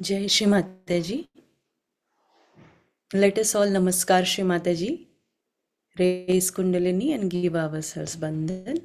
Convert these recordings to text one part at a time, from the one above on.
Jai Shri Mataji. Let us all Namaskar Shri Mataji. Raise Kundalini and give ourselves Bandhan.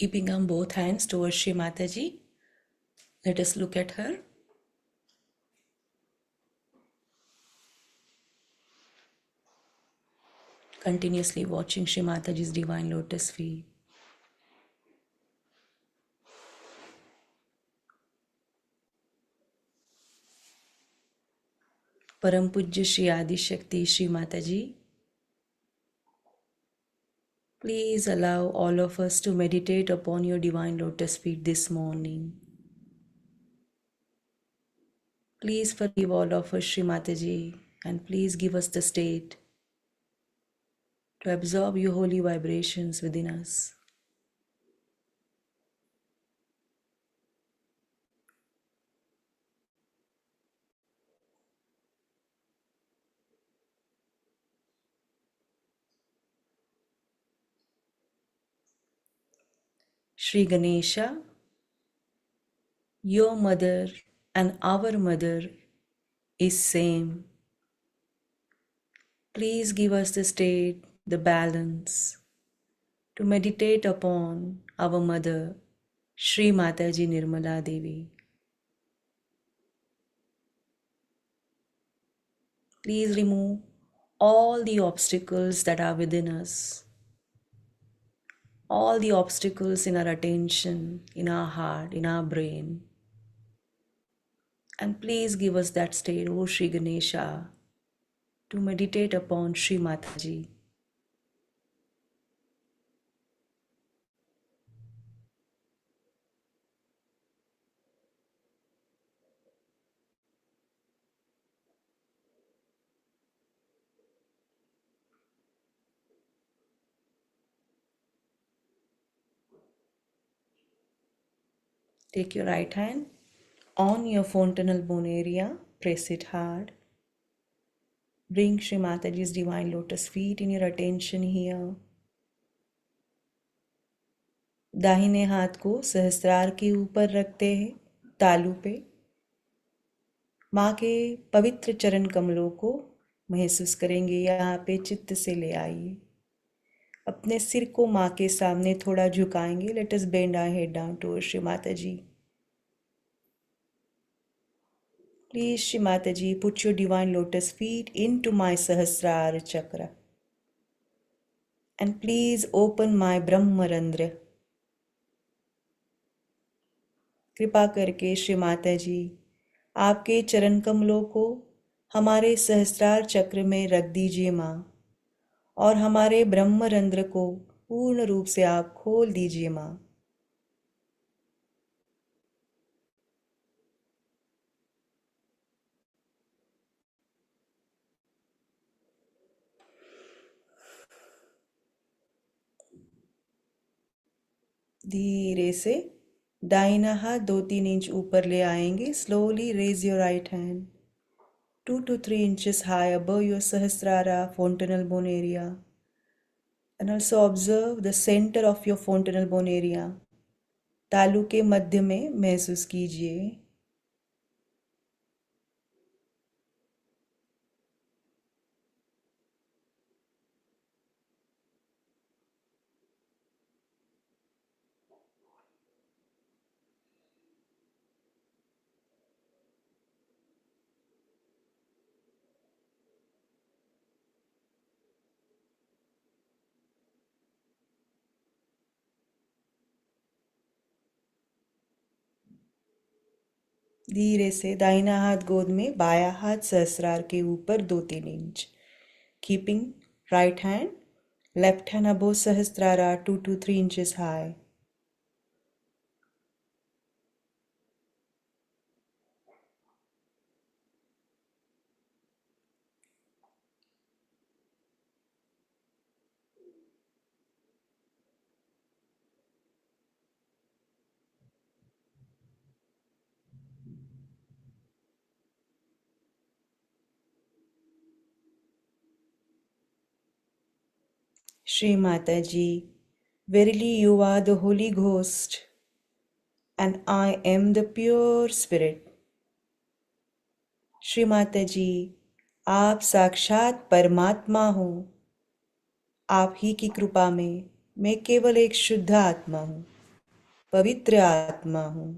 Keeping on both hands towards Shri Mataji. Let us look at her. Continuously watching Shri Mataji's divine lotus feet. Param Pujya Shri Adi Shakti Shri Mataji. Please allow all of us to meditate upon your divine lotus feet this morning. Please forgive all of us, Shri Mataji, and please give us the state to absorb your holy vibrations within us. Shri Ganesha, your mother and our mother is same. Please give us the state, the balance to meditate upon our mother, Shri Mataji Nirmala Devi. Please remove all the obstacles that are within us, all the obstacles in our attention, in our heart, in our brain. And please give us that state, O Shri Ganesha, to meditate upon Shri Mataji. Take your right hand on your fontanel bone area, press it hard. Bring Shri Mataji's divine lotus feet in your attention here. दाहिने हाथ को सहस्त्रार के ऊपर रखते हैं, तालू पे। माँ के पवित्र चरण कमलों को महसूस करेंगे, यहाँ पे चित्त से ले आइए। अपने सिर को माँ के सामने थोड़ा झुकाएंगे। Let us bend our head down towards Shri Mataji. Please, Shri Mataji, put your divine lotus feet into my Sahasrara chakra. And please open my Brahmarandra. कृपा करके श्री माताजी आपके चरण कमलों को हमारे सहस्रार चक्र में रख दीजिए माँ, और हमारे ब्रह्मरंध्र को पूर्ण रूप से आप खोल दीजिए माँ। धीरे से दाहिना हाथ 2-3 इंच ऊपर ले आएंगे। Slowly raise your right hand 2 to 3 inches high above your Sahasrara fontanel bone area, and also observe the center of your fontanel bone area. तालू के मध्य में महसूस कीजिए। धीरे से दाहिना हाथ गोद में, बाया हाथ सहस्रार के ऊपर 2-3 inch. Keeping right hand, left hand above Sahasrara 2 to 3 inches high. Shri Mataji, verily you are the Holy Ghost, and I am the pure Spirit. Shri Mata जी, आप साक्षात परमात्मा हो. आप ही की कृपा में मैं केवल एक शुद्ध आत्मा हूँ, पवित्र आत्मा हूँ.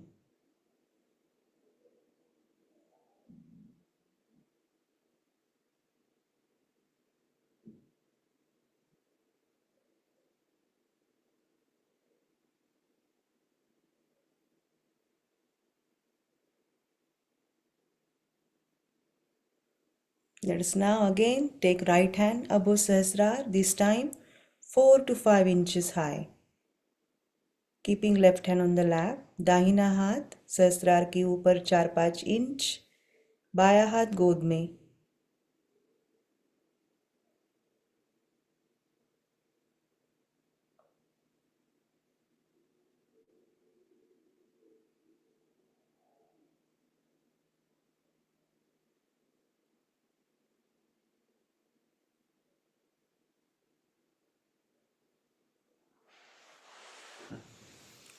Let us now again take right hand above Sahasrar, this time 4 to 5 inches high. Keeping left hand on the lap, दाहिना हाथ सहस्रार के ऊपर 4-5 इंच, बाया हाथ गोद में.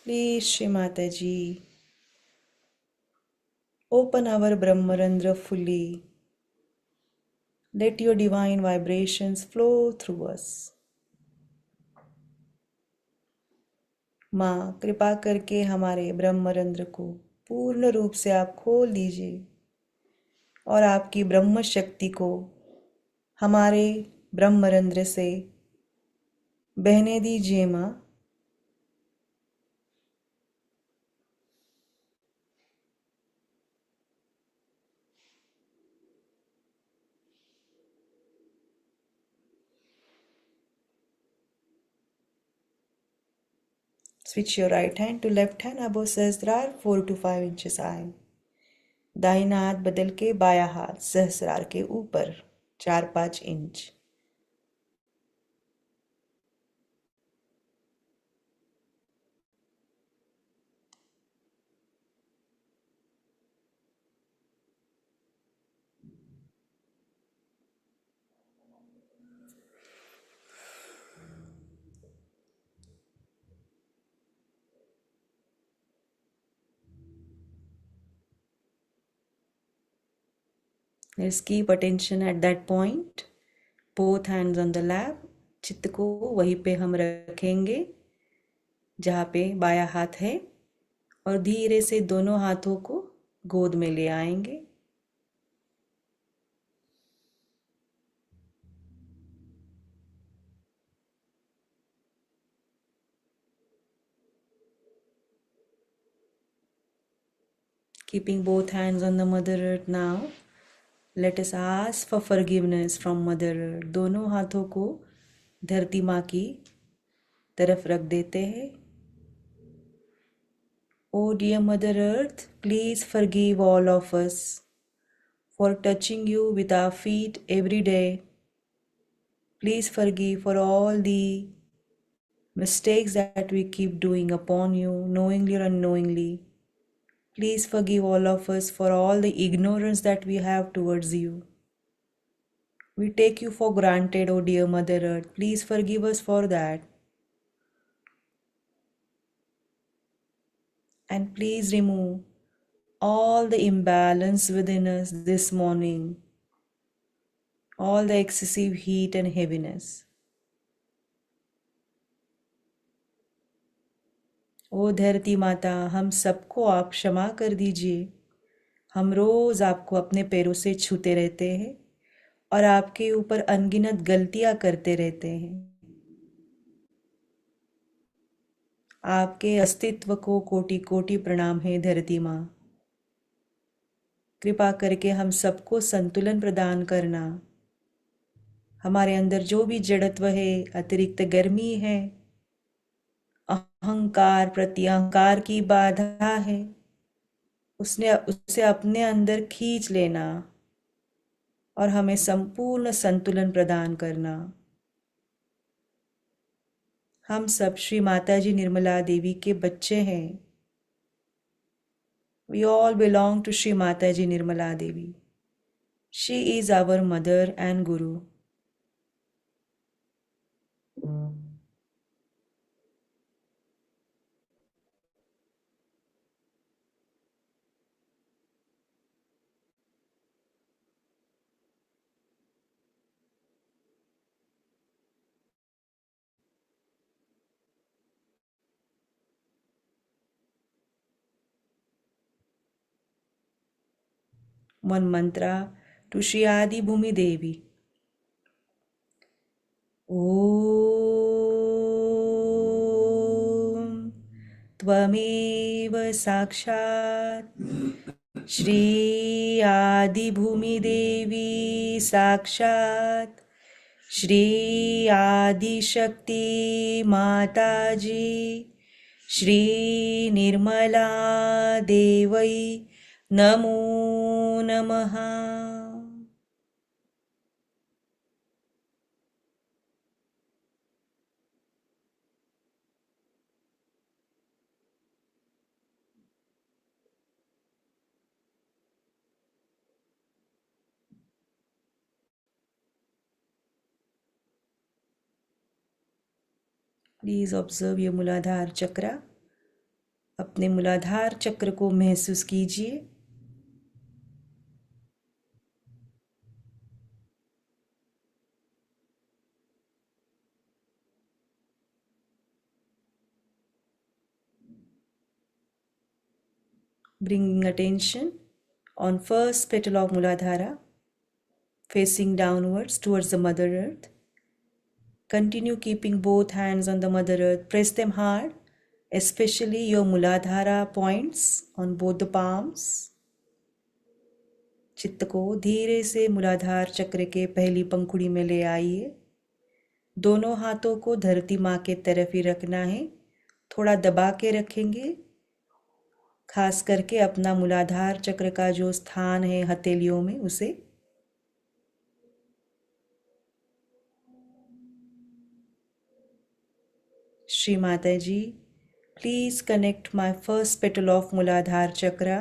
Please, Shri Mataji, open our Brahmarandra fully. Let your divine vibrations flow through us. माँ, कृपा करके हमारे ब्रह्मरंध्र को पूर्ण रूप से आप खोल दीजिए और आपकी ब्रह्म शक्ति को हमारे ब्रह्मरंध्र से बहने दीजिए माँ. Switch your right hand to left hand above सहस्रार 4 to 5 inches high. दाहिना हाथ बदल के बाया हाथ सहस्रार के ऊपर 4-5 inch. Let's keep attention at that point. Both hands on the lap. चित्त को वहीं पे हम रखेंगे जहाँ पे बाया हाथ है और धीरे से दोनों हाथों को गोद में ले आएंगे. Keeping both hands on the Mother Earth now, let us ask for forgiveness from Mother Earth. दोनों हाथों को धरती माँ की तरफ रख देते हैं. Oh dear Mother Earth, please forgive all of us for touching you with our feet every day. Please forgive for all the mistakes that we keep doing upon you, knowingly or unknowingly. Please forgive all of us for all the ignorance that we have towards you. We take you for granted, oh dear Mother Earth. Please forgive us for that. And please remove all the imbalance within us this morning, all the excessive heat and heaviness. ओ धरती माता, हम सबको आप क्षमा कर दीजिए. हम रोज आपको अपने पैरों से छूते रहते हैं और आपके ऊपर अनगिनत गलतियां करते रहते हैं. आपके अस्तित्व को कोटि कोटि प्रणाम है धरती माँ. कृपा करके हम सबको संतुलन प्रदान करना। हमारे अंदर जो भी जड़त्व है, अतिरिक्त गर्मी है, अहंकार प्रति अहंकार की बाधा है, उसे अपने अंदर खींच लेना और हमें संपूर्ण संतुलन प्रदान करना। हम सब श्री माता जी निर्मला देवी के बच्चे हैं। We all belong to Shri Mataji Nirmala Devi. She is our mother and guru. One mantra to Shri Adi Bhumi Devi. Om Tvameva Sakshat Shri Adi Bhumi Devi Sakshat Shri Adi Shakti Mataji Shri Nirmala Devai Namo Namaha. Please observe your Muladhara Chakra. अपने मूलाधार चक्र को महसूस कीजिए। Bringing attention on first petal of Muladhara, facing downwards towards the Mother Earth. Continue keeping both hands on the Mother Earth. Press them hard, especially your Muladhara points on both the palms. चित्त को धीरे से मूलाधार चक्र के पहली पंखुड़ी में ले आइए। दोनों हाथों को धरती माँ के तरफ ही रखना है। थोड़ा दबा के रखेंगे, खास करके अपना मूलाधार चक्र का जो स्थान है हथेलियों में उसे। श्री माता जी, please connect my first petal of Muladhara Chakra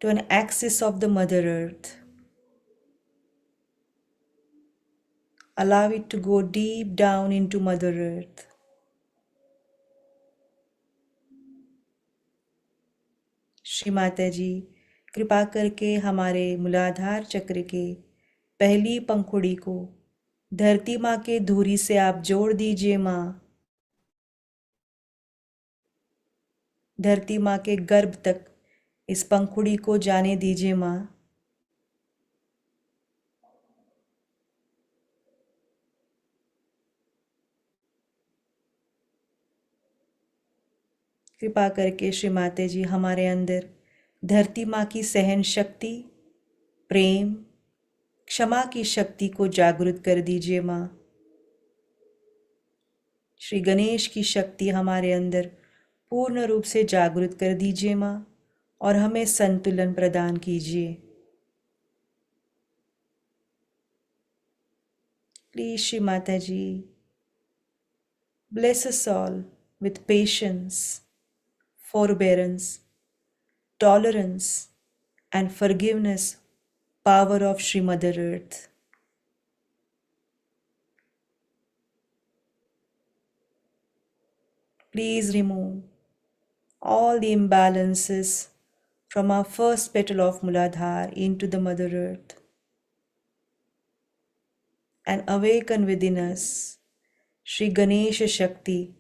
to an axis of the Mother Earth. Allow it to go deep down into Mother Earth. Shri Mata जी, कृपा करके हमारे मूलाधार चक्र के पहली पंखुड़ी को धरती माँ के धूरी से आप जोड़ दीजिए माँ। धरती माँ के गर्भ तक इस पंखुड़ी को जाने दीजिए माँ। कृपा करके श्री माते जी हमारे अंदर धरती माँ की सहन शक्ति, प्रेम, क्षमा की शक्ति को जागृत कर दीजिए माँ। श्री गणेश की शक्ति हमारे अंदर पूर्ण रूप से जागृत कर दीजिए माँ और हमें संतुलन प्रदान कीजिए। Please Shri Mata ji, bless us all with patience, forbearance, tolerance and forgiveness power of Shri Mother Earth. Please remove all the imbalances from our first petal of Muladhara into the Mother Earth and awaken within us Shri Ganesha Shakti,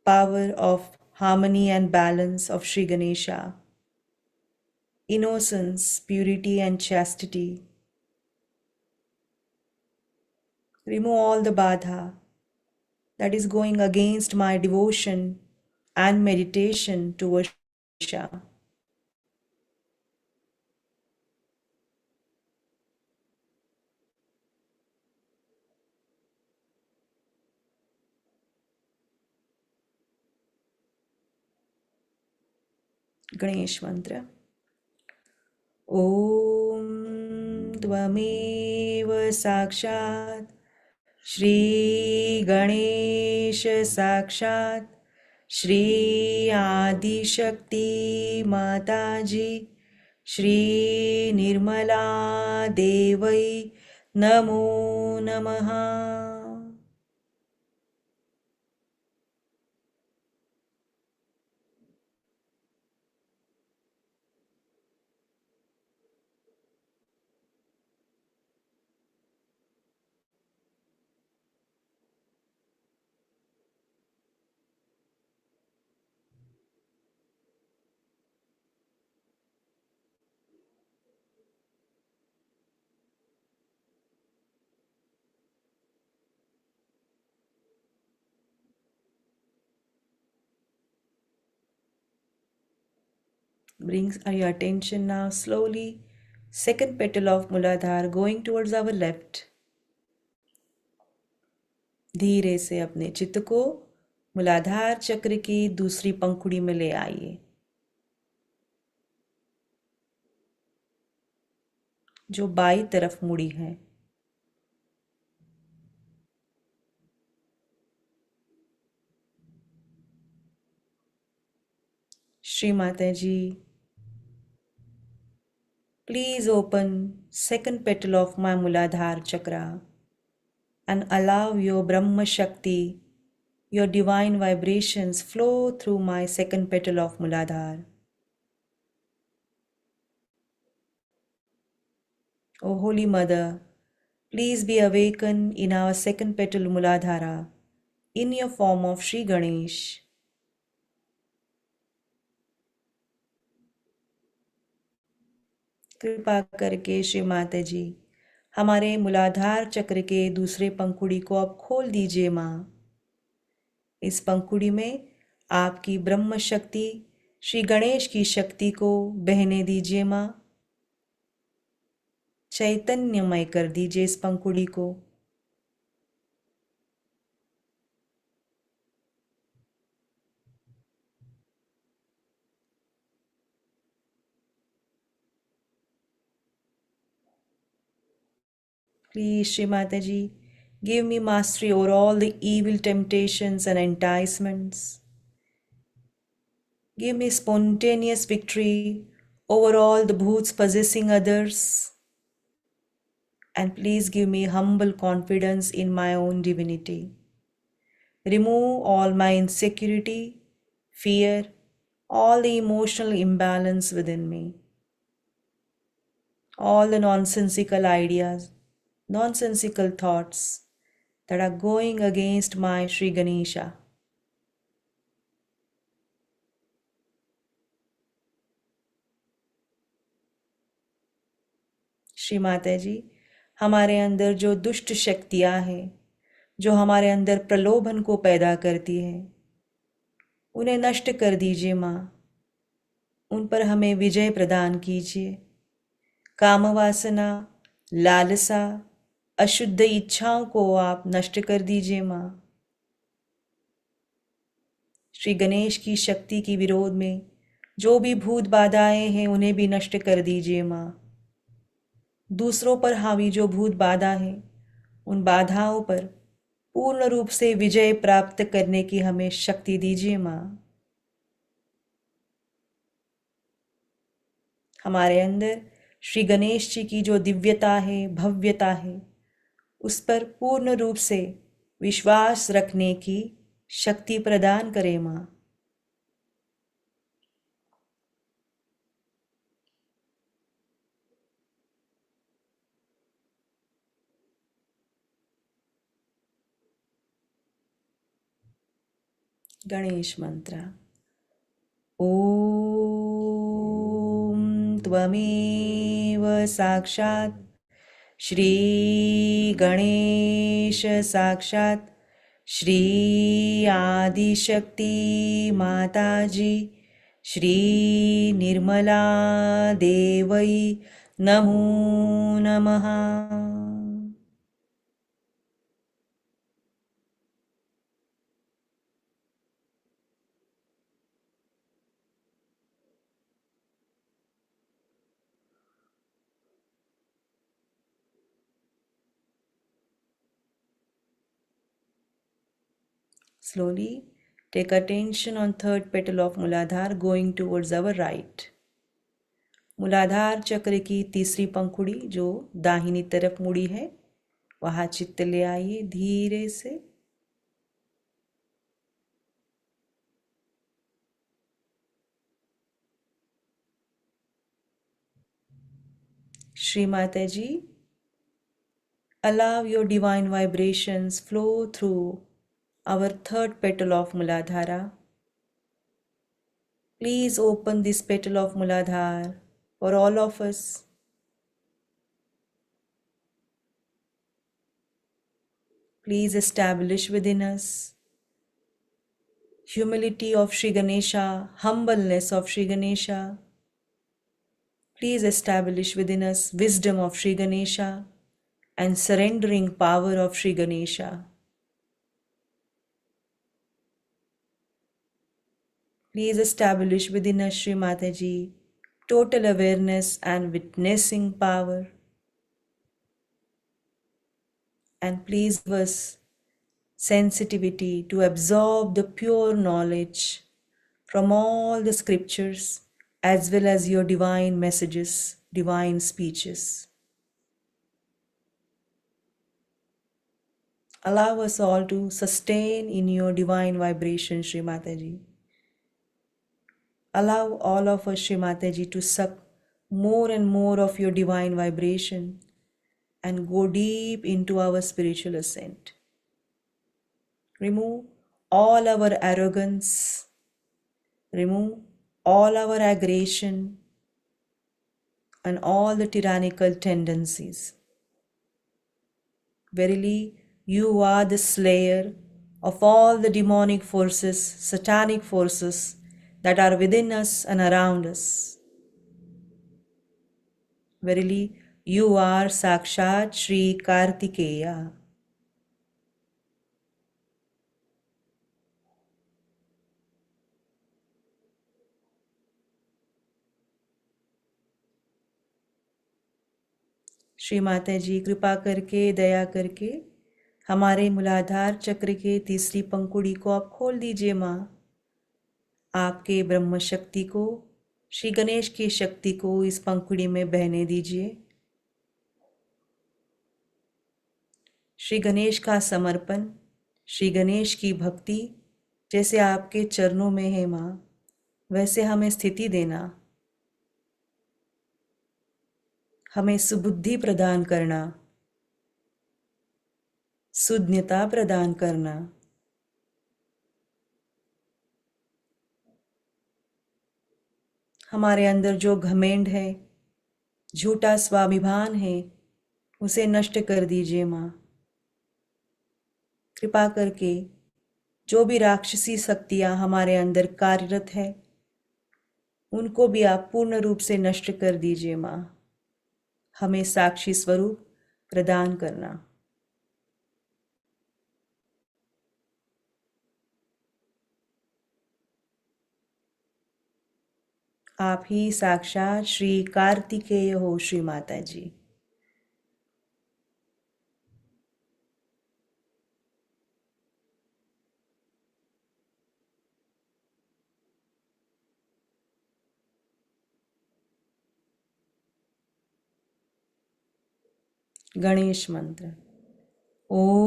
power of harmony and balance of Shri Ganesha, innocence, purity and chastity. Remove all the badha that is going against my devotion and meditation towards Ganesha. Ganesh मंत्र। ॐ त्वमेव साक्षात् श्री गणेश साक्षात् श्री आदिशक्ति माताजी श्री निर्मला देवै नमो नमः। Brings your attention now slowly. Second petal of Muladhar going towards our left. धीरे से अपने चित्त को मूलाधार चक्र की दूसरी पंखुड़ी में ले आइए, जो बाई तरफ मुड़ी है। श्री माता जी, please open second petal of my Muladhar chakra and allow your Brahma Shakti, your divine vibrations flow through my second petal of Muladhar. O Holy Mother, please be awakened in our second petal Muladhara in your form of Shri Ganesh. कृपा करके श्री माता जी हमारे मूलाधार चक्र के दूसरे पंखुड़ी को अब खोल दीजिए माँ। इस पंखुड़ी में आपकी ब्रह्म शक्ति श्री गणेश की शक्ति को बहने दीजिए माँ। चैतन्यमय कर दीजिए इस पंखुड़ी को। Please, Shri Mataji, give me mastery over all the evil temptations and enticements. Give me spontaneous victory over all the bhoots possessing others. And please give me humble confidence in my own divinity. Remove all my insecurity, fear, all the emotional imbalance within me, all the nonsensical ideas, nonsensical thoughts that are going against my Shri Ganesha. Shri Mata जी, हमारे अंदर जो दुष्ट शक्तियाँ हैं, जो हमारे अंदर प्रलोभन को पैदा करती हैं, उन्हें नष्ट कर दीजिए माँ। उन पर हमें विजय प्रदान कीजिए। काम वासना, लालसा, अशुद्ध इच्छाओं को आप नष्ट कर दीजिए माँ। श्री गणेश की शक्ति की विरोध में जो भी भूत बाधाएं हैं उन्हें भी नष्ट कर दीजिए माँ। दूसरों पर हावी जो भूत बाधा है, उन बाधाओं पर पूर्ण रूप से विजय प्राप्त करने की हमें शक्ति दीजिए माँ। हमारे अंदर श्री गणेश जी की जो दिव्यता है, भव्यता है, उस पर पूर्ण रूप से विश्वास रखने की शक्ति प्रदान करें माँ। गणेश मंत्र। ॐ त्वमेव साक्षात् श्री गणेश साक्षात् श्री आदिशक्ति माताजी श्री निर्मला देवै नमो नमः। Slowly take attention on third petal of Muladhar going towards our right. मूलाधार चक्र की तीसरी पंखुड़ी जो दाहिनी तरफ मुड़ी है वहां चित्त ले आइए धीरे से। श्री माता जी, allow your divine vibrations flow through our third petal of Muladhara. Please open this petal of Muladhar for all of us. Please establish within us humility of Shri Ganesha, humbleness of Shri Ganesha. Please establish within us wisdom of Shri Ganesha and surrendering power of Shri Ganesha. Please establish within us, Shri Mataji, total awareness and witnessing power. And please give us sensitivity to absorb the pure knowledge from all the scriptures as well as your divine messages, divine speeches. Allow us all to sustain in your divine vibration, Shri Mataji. Allow all of us, Shri Mataji, to suck more and more of your divine vibration and go deep into our spiritual ascent. Remove all our arrogance, remove all our aggression and all the tyrannical tendencies. Verily, you are the slayer of all the demonic forces, satanic forces that are within us and around us. Verily, you are Sakshat Shri Kartikeya. Shri Mata जी कृपा करके दया करके हमारे मूलाधार चक्र के तीसरी पंखुड़ी को आप खोल दीजिए माँ। आपके ब्रह्म शक्ति को, श्री गणेश की शक्ति को इस पंखुड़ी में बहने दीजिए। श्री गणेश का समर्पण, श्री गणेश की भक्ति जैसे आपके चरणों में है माँ, वैसे हमें स्थिति देना, हमें सुबुद्धि प्रदान करना, सुज्ञता प्रदान करना। हमारे अंदर जो घमंड है, झूठा स्वाभिमान है, उसे नष्ट कर दीजिए माँ। कृपा करके जो भी राक्षसी शक्तियाँ हमारे अंदर कार्यरत है उनको भी आप पूर्ण रूप से नष्ट कर दीजिए माँ। हमें साक्षी स्वरूप प्रदान करना। आप ही साक्षात श्री कार्तिकेय हो श्री माता जी। गणेश मंत्र। ओम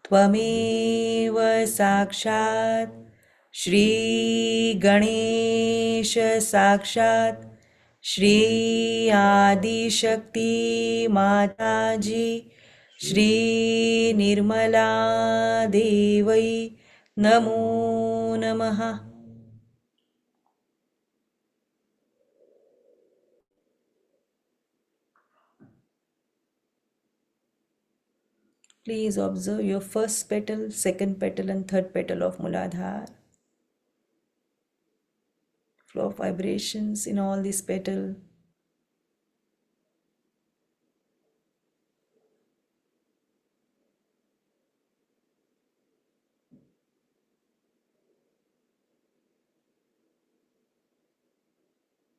त्वमेव साक्षात् श्री गणेश साक्षात् श्री आदिशक्ति माताजी श्री निर्मला देवै नमो नमः। Please observe your first petal, second petal and third petal of Muladhar. Flow of vibrations in all these petals.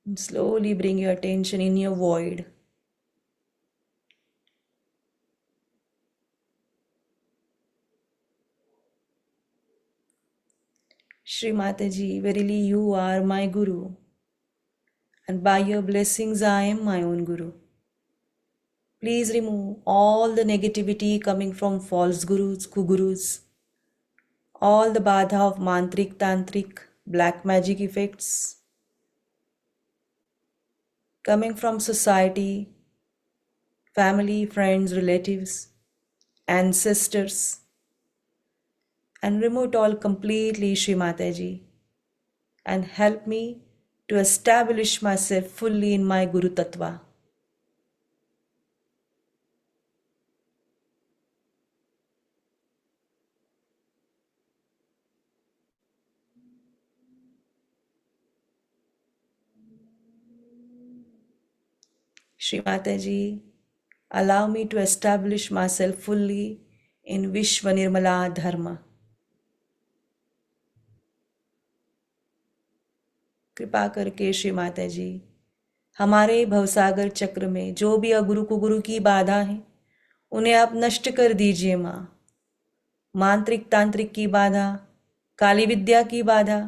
And slowly bring your attention in your void. Shri Mataji, verily you are my Guru, and by your blessings I am my own Guru. Please remove all the negativity coming from false gurus, kugurus, all the badha of mantrik, tantric, black magic effects coming from society, family, friends, relatives, ancestors, and remove it all completely, Shri Mataji, and help me to establish myself fully in my Guru Tattva. Shri Mataji, allow me to establish myself fully in Vishwa Nirmala Dharma. कृपा करके श्री माता जी हमारे भवसागर चक्र में जो भी अगुरु कुगुरु की बाधा है उन्हें आप नष्ट कर दीजिए माँ। मांत्रिक तांत्रिक की बाधा, काली विद्या की बाधा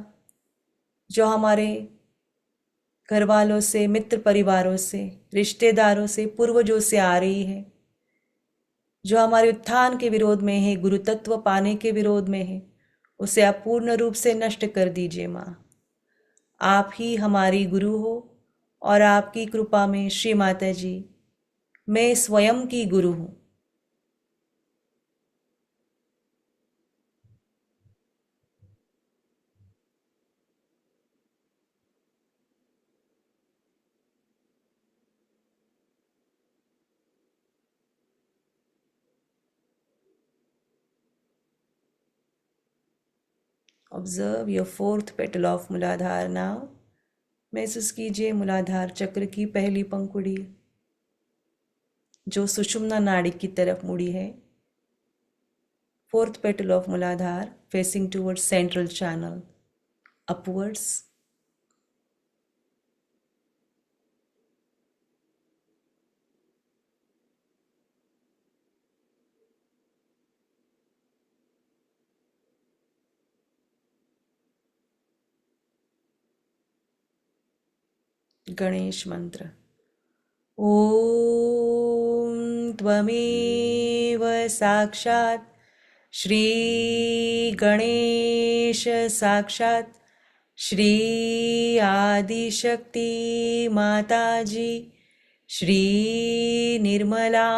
जो हमारे घर वालों से, मित्र परिवारों से, रिश्तेदारों से, पूर्वजों से आ रही है, जो हमारे उत्थान के विरोध में है, गुरु तत्व पाने के विरोध में है, उसे आप पूर्ण रूप से नष्ट कर दीजिए माँ। आप ही हमारी गुरु हो और आपकी कृपा में श्री माता जी मैं स्वयं की गुरु हूँ। Observe your fourth petal of मूलाधार नाउ। महसूस कीजिए मूलाधार चक्र की पहली पंखुड़ी जो सुषुम्ना नाड़ी की तरफ मुड़ी है। फोर्थ पेटल ऑफ मूलाधार facing towards central channel upwards. Ganesh मंत्र। ॐ त्वमेव साक्षात् श्री गणेश साक्षात् श्री आदिशक्ति माताजी श्री निर्मला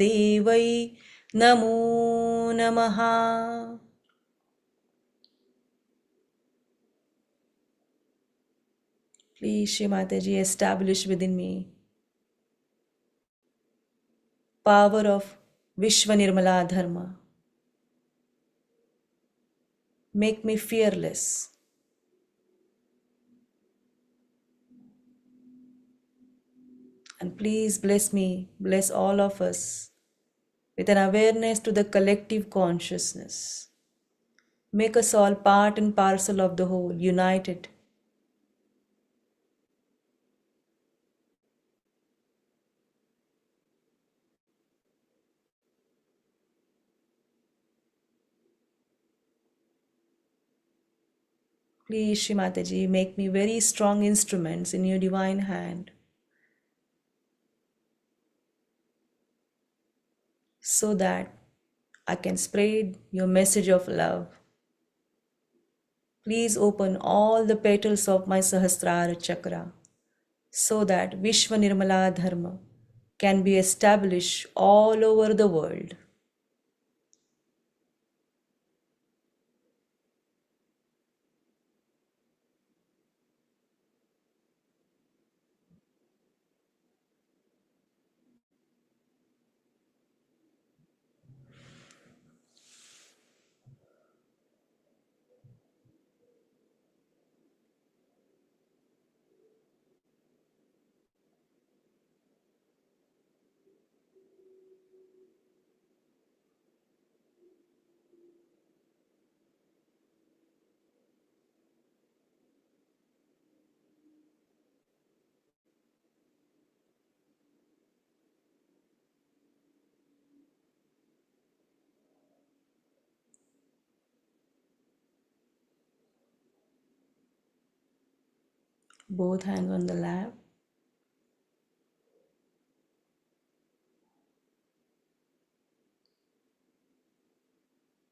देवै नमो नमः। Please, Shri Mataji, establish within me power of Vishwa Nirmala Dharma. Make me fearless. And please bless me, bless all of us with an awareness to the collective consciousness. Make us all part and parcel of the whole, united. Please, Shri Mataji, make me very strong instruments in your divine hand so that I can spread your message of love. Please open all the petals of my Sahasrara chakra so that Vishwa Nirmala Dharma can be established all over the world. Both hands on the lap.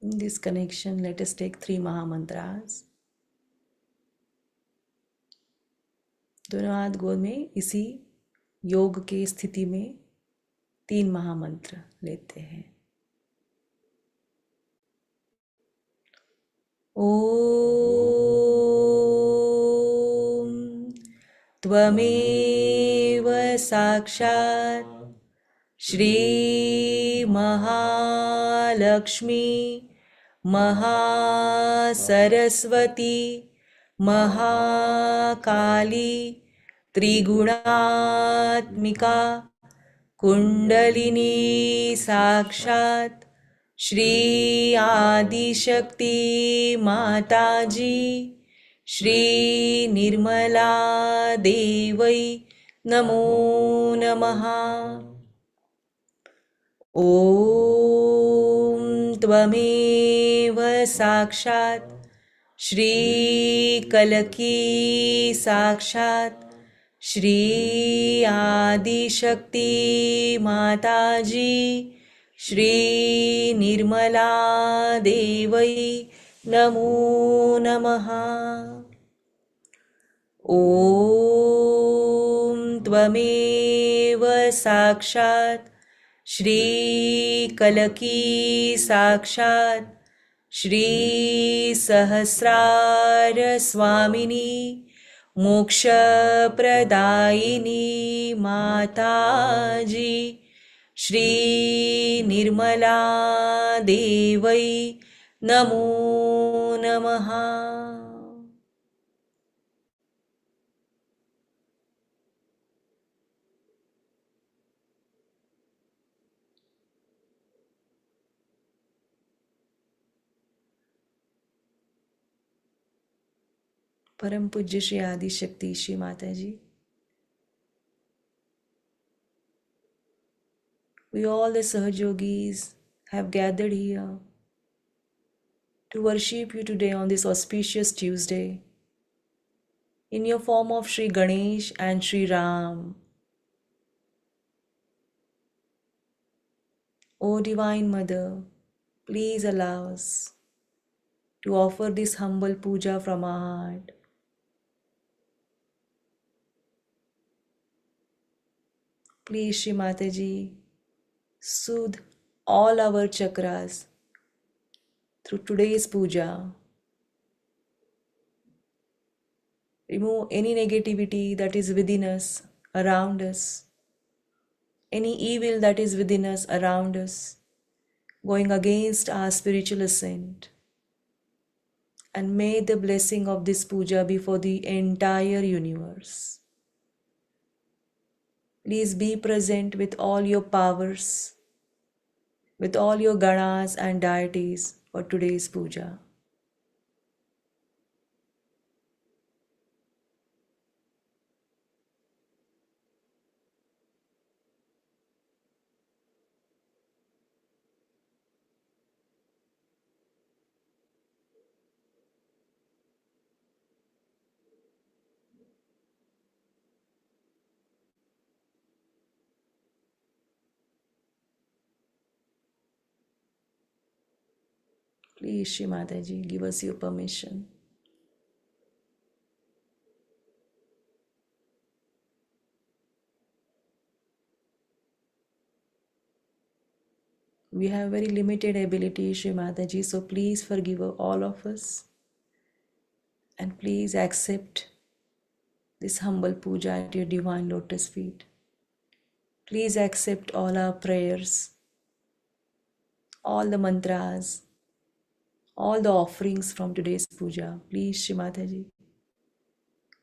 In this connection, let us take 3 Mahamantras. दोनों हाथ गोद में इसी योग के स्थिति में 3 महामंत्र लेते हैं. ओम त्वमेव साक्षात् श्री महालक्ष्मी महासरस्वती महाकाली त्रिगुणात्मिका कुंडलिनी साक्षात् श्री आदिशक्ति माताजी श्री निर्मला देवै नमो नमः. ॐ त्वमेव साक्षात् श्री कलकी साक्षात् श्री आदिशक्ति माताजी श्री निर्मला देवै नमो नमः. ॐ त्वमेव साक्षात् श्री कलकी साक्षात् श्री सहस्रार स्वामिनी मोक्षप्रदायिनी माताजी श्री निर्मला देवै नमो नमः. परम पूज्य श्री आदि शक्ति श्री माता जी, we all the Sahajogis have gathered here to worship you today on this auspicious Tuesday in your form of Shri Ganesh and Shri Ram. O Divine Mother, please allow us to offer this humble puja from our heart. Please, Shri Mataji, soothe all our chakras through today's puja. Remove any negativity that is within us, around us, any evil that is within us, around us, going against our spiritual ascent. And may the blessing of this puja be for the entire universe. Please be present with all your powers, with all your ganas and deities for today's puja. Please, Shri Mataji, give us your permission. We have very limited ability, Shri Mataji, so please forgive all of us. And please accept this humble puja at your divine lotus feet. Please accept all our prayers, all the mantras, all the offerings from today's puja. Please, Shri Mataji.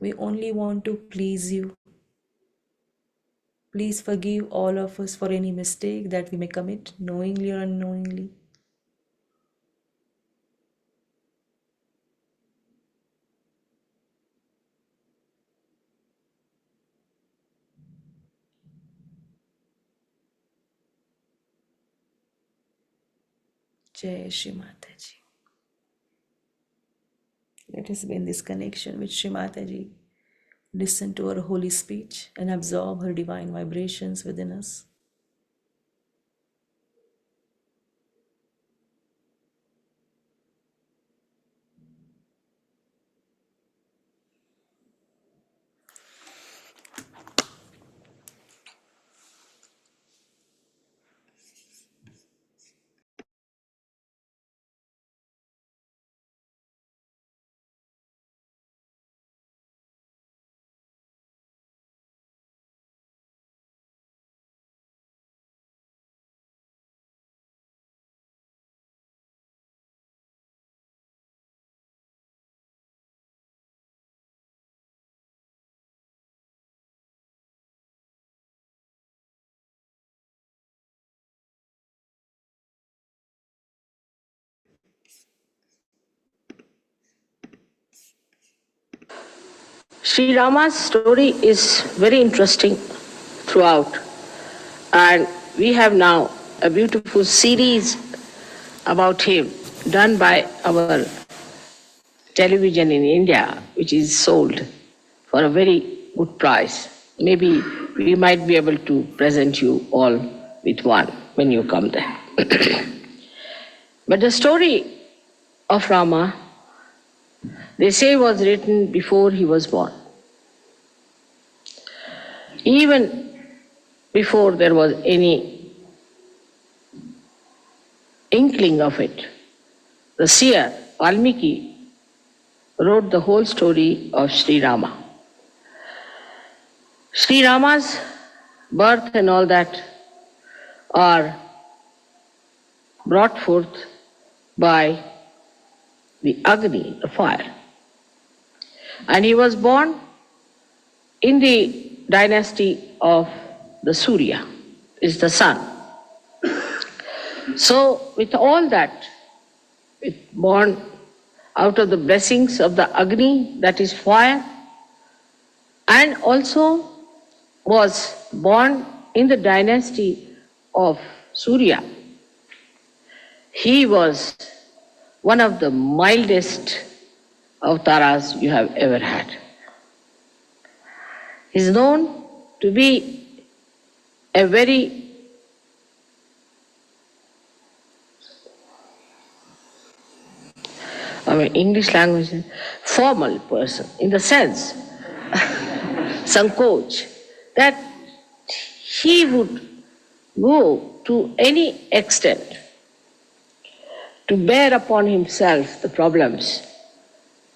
We only want to please you. Please forgive all of us for any mistake that we may commit, knowingly or unknowingly. Jai Shri Mataji. Let us be in this connection with Shri Mataji, Listen to her holy speech and absorb her divine vibrations within us. Sri Rama's story is very interesting throughout, and we have now a beautiful series about him done by our television in India, which is sold for a very good price. Maybe we might be able to present you all with one when you come there. But the story of Rama, they say, was written before he was born. Even before there was any inkling of it, the seer Valmiki wrote the whole story of Sri Rama. Sri Rama's birth and all that are brought forth by the Agni, the fire. And he was born in the dynasty of the Surya, is the sun. So with all that, born out of the blessings of the Agni, that is fire, and also was born in the dynasty of Surya. He was one of the mildest avatars you have ever had. He is known to be a very English language, formal person, in the sense, Sankoch, that he would go to any extent to bear upon himself the problems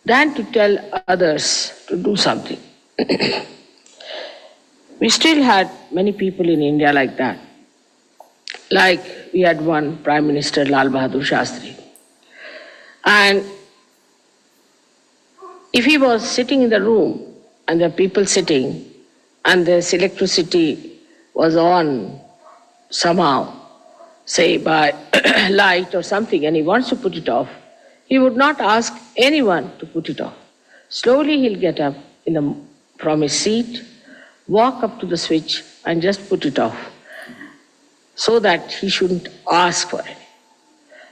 than to tell others to do something. We still had many people in India like that. Like we had one Prime Minister, Lal Bahadur Shastri. And if he was sitting in the room and there are people sitting and this electricity was on somehow, say by light or something, and he wants to put it off, he would not ask anyone to put it off. Slowly he'll get up from his seat, walk up to the switch and just put it off so that he shouldn't ask for it.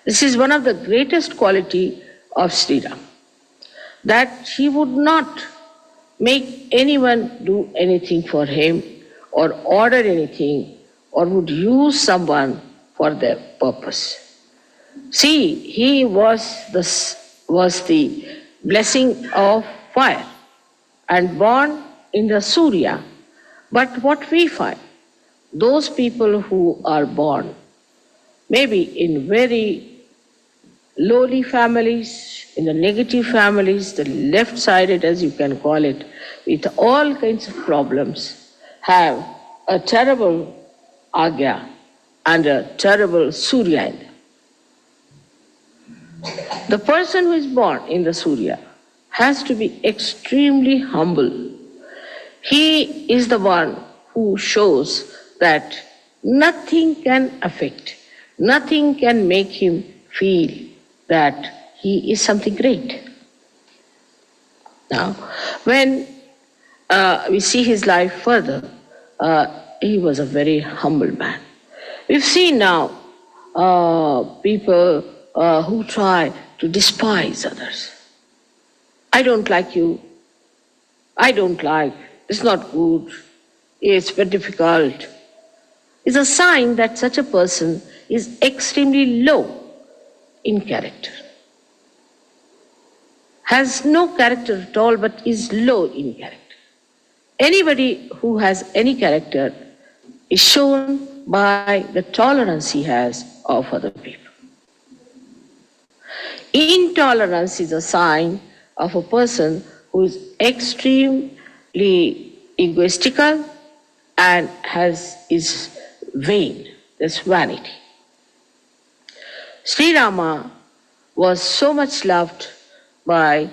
This is one of the greatest quality of Sri Ram, that he would not make anyone do anything for him or order anything or would use someone for their purpose. See, he was the blessing of fire and born in the Surya. But what we find, those people who are born maybe in very lowly families, in the negative families, the left-sided as you can call it, with all kinds of problems, have a terrible agya and a terrible Surya in them. The person who is born in the Surya has to be extremely humble. He is the one who shows that nothing can affect, nothing can make him feel that he is something great. Now, when we see his life further, he was a very humble man. We've seen now people who try to despise others. I don't like you, I don't like, it's not good, it's very difficult, is a sign that such a person is extremely low in character, has no character at all but is low in character. Anybody who has any character is shown by the tolerance he has of other people. Intolerance is a sign of a person who is extremely egoistical and is vain, there's vanity. Sri Rama was so much loved by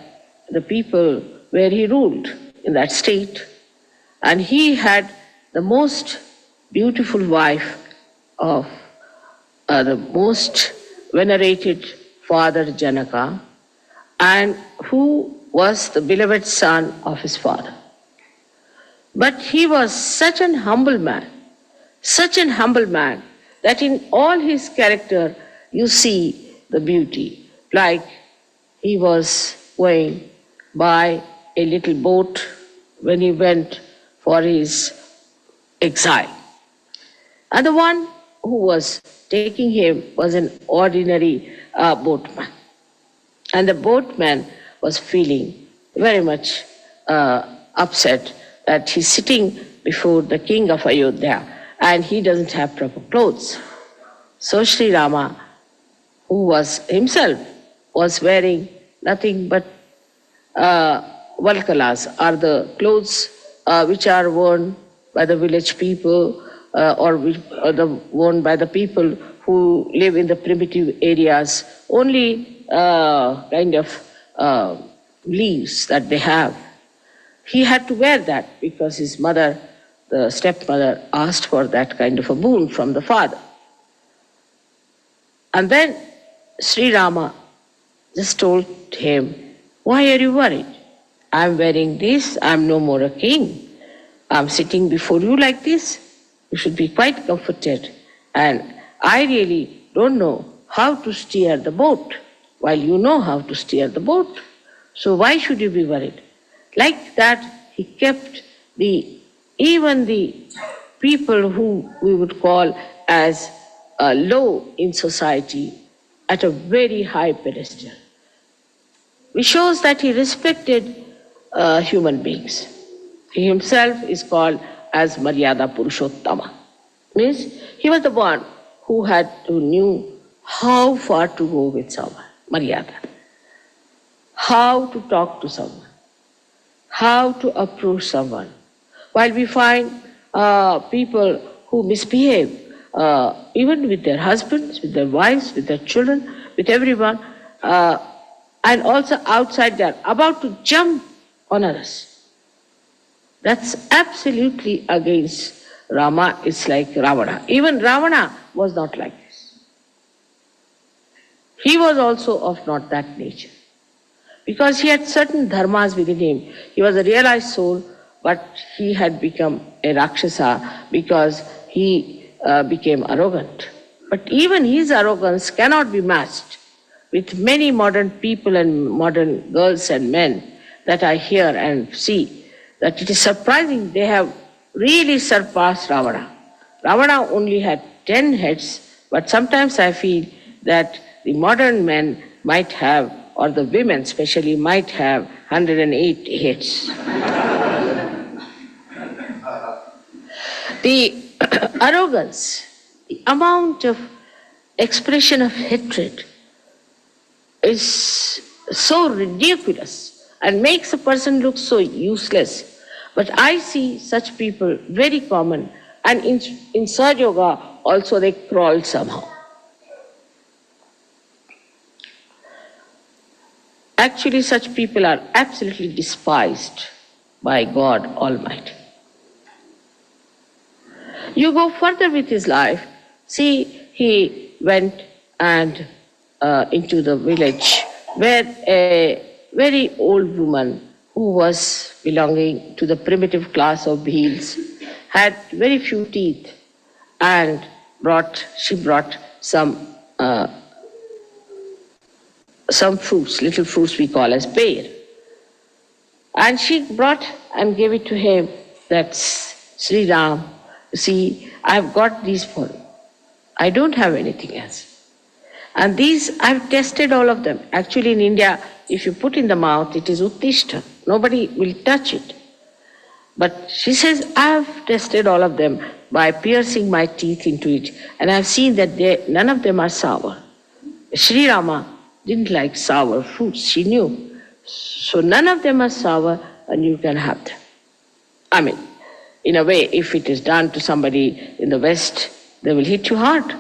the people where he ruled in that state, and he had the most beautiful wife of the most venerated father Janaka, and who was the beloved son of his father. But he was such an humble man, that in all his character you see the beauty. Like he was going by a little boat when he went for his exile. And the one who was taking him was an ordinary boatman. And the boatman was feeling very much upset that he's sitting before the king of Ayodhya and he doesn't have proper clothes. So Sri Rama, who was himself, was wearing nothing but valkalas, are the clothes which are worn by the village people or worn by the people who live in the primitive areas, only kind of leaves that they have. He had to wear that because his mother, the stepmother, asked for that kind of a boon from the father. And then Sri Rama just told him, "Why are you worried? I'm wearing this, I'm no more a king. I'm sitting before you like this. You should be quite comforted. And I really don't know how to steer the boat, while you know how to steer the boat. So why should you be worried?" Like that, he kept even the people who we would call as low in society at a very high pedestal. Which shows that he respected human beings. He himself is called as Maryada Purushottama. Means he was the one who knew how far to go with someone, Maryada. How to talk to someone, how to approach someone. While we find people who misbehave, even with their husbands, with their wives, with their children, with everyone, and also outside they are about to jump on others. That's absolutely against Rama. It's like Ravana. Even Ravana was not like this. He was also of not that nature. Because he had certain dharmas within him. He was a realized soul, but he had become a Rakshasa because he became arrogant. But even his arrogance cannot be matched with many modern people and modern girls and men that I hear and see, that it is surprising they have really surpassed Ravana. Ravana only had 10 heads, but sometimes I feel that the modern men might have, or the women especially, might have 108 heads. The arrogance, the amount of expression of hatred is so ridiculous and makes a person look so useless. But I see such people very common, and in Sahaja Yoga also they crawl somehow. Actually, such people are absolutely despised by God Almighty. You go further with his life. See, he went and into the village where a very old woman who was belonging to the primitive class of Bhils had very few teeth, and she brought some fruits, little fruits we call as pear. And she brought and gave it to him. That's Sri Ram. You see, I've got these for you. I don't have anything else. And these, I've tested all of them. Actually, in India, if you put in the mouth, it is uttishta. Nobody will touch it. But she says, I've tested all of them by piercing my teeth into it, and I've seen that none of them are sour. Sri Rama didn't like sour foods, she knew. So none of them are sour, and you can have them. I mean, in a way, if it is done to somebody in the West, they will hit you hard.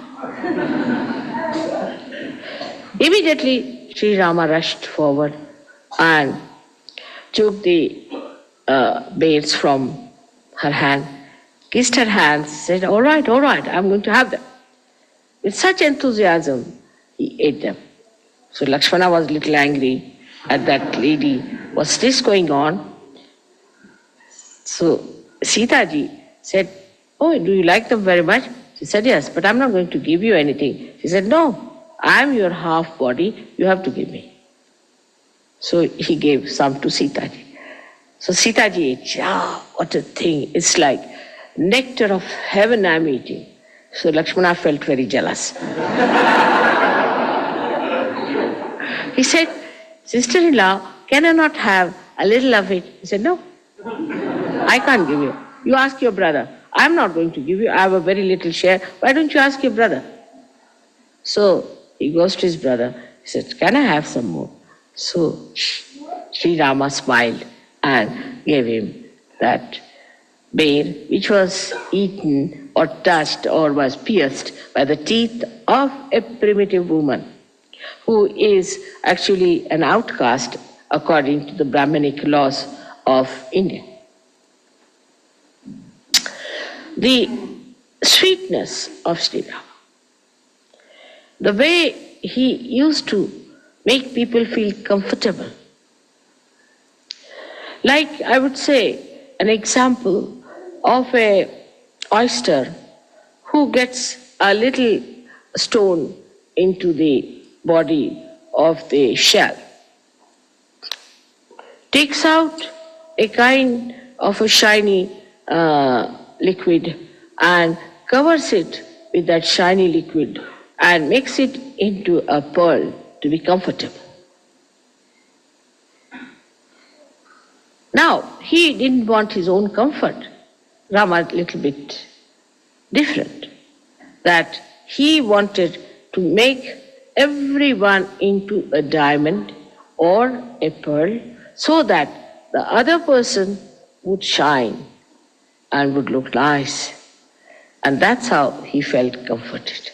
Immediately, Sri Rama rushed forward and took the beads from her hand, kissed her hands, said, all right, I'm going to have them. With such enthusiasm, he ate them. So Lakshmana was a little angry at that lady. What's this going on? So Sita ji said, oh, do you like them very much? She said, yes, but I'm not going to give you anything. She said, no, I'm your half body, you have to give me. So he gave some to Sita ji. So Sita ji ate, what a thing. It's like nectar of heaven I'm eating. So Lakshmana felt very jealous. He said, sister-in-law, can I not have a little of it? He said, no, I can't give you. You ask your brother. I'm not going to give you. I have a very little share. Why don't you ask your brother? So he goes to his brother. He said, can I have some more? So Sri Rama smiled and gave him that bead, which was eaten or touched or was pierced by the teeth of a primitive woman who is actually an outcast according to the Brahminic laws of India. The sweetness of Sri Rama, the way he used to make people feel comfortable. Like, I would say, an example of an oyster who gets a little stone into the body of the shell, takes out a kind of a shiny liquid and covers it with that shiny liquid and makes it into a pearl to be comfortable. Now, he didn't want his own comfort. Rama a little bit different. That he wanted to make everyone into a diamond or a pearl so that the other person would shine and would look nice. And that's how he felt comforted.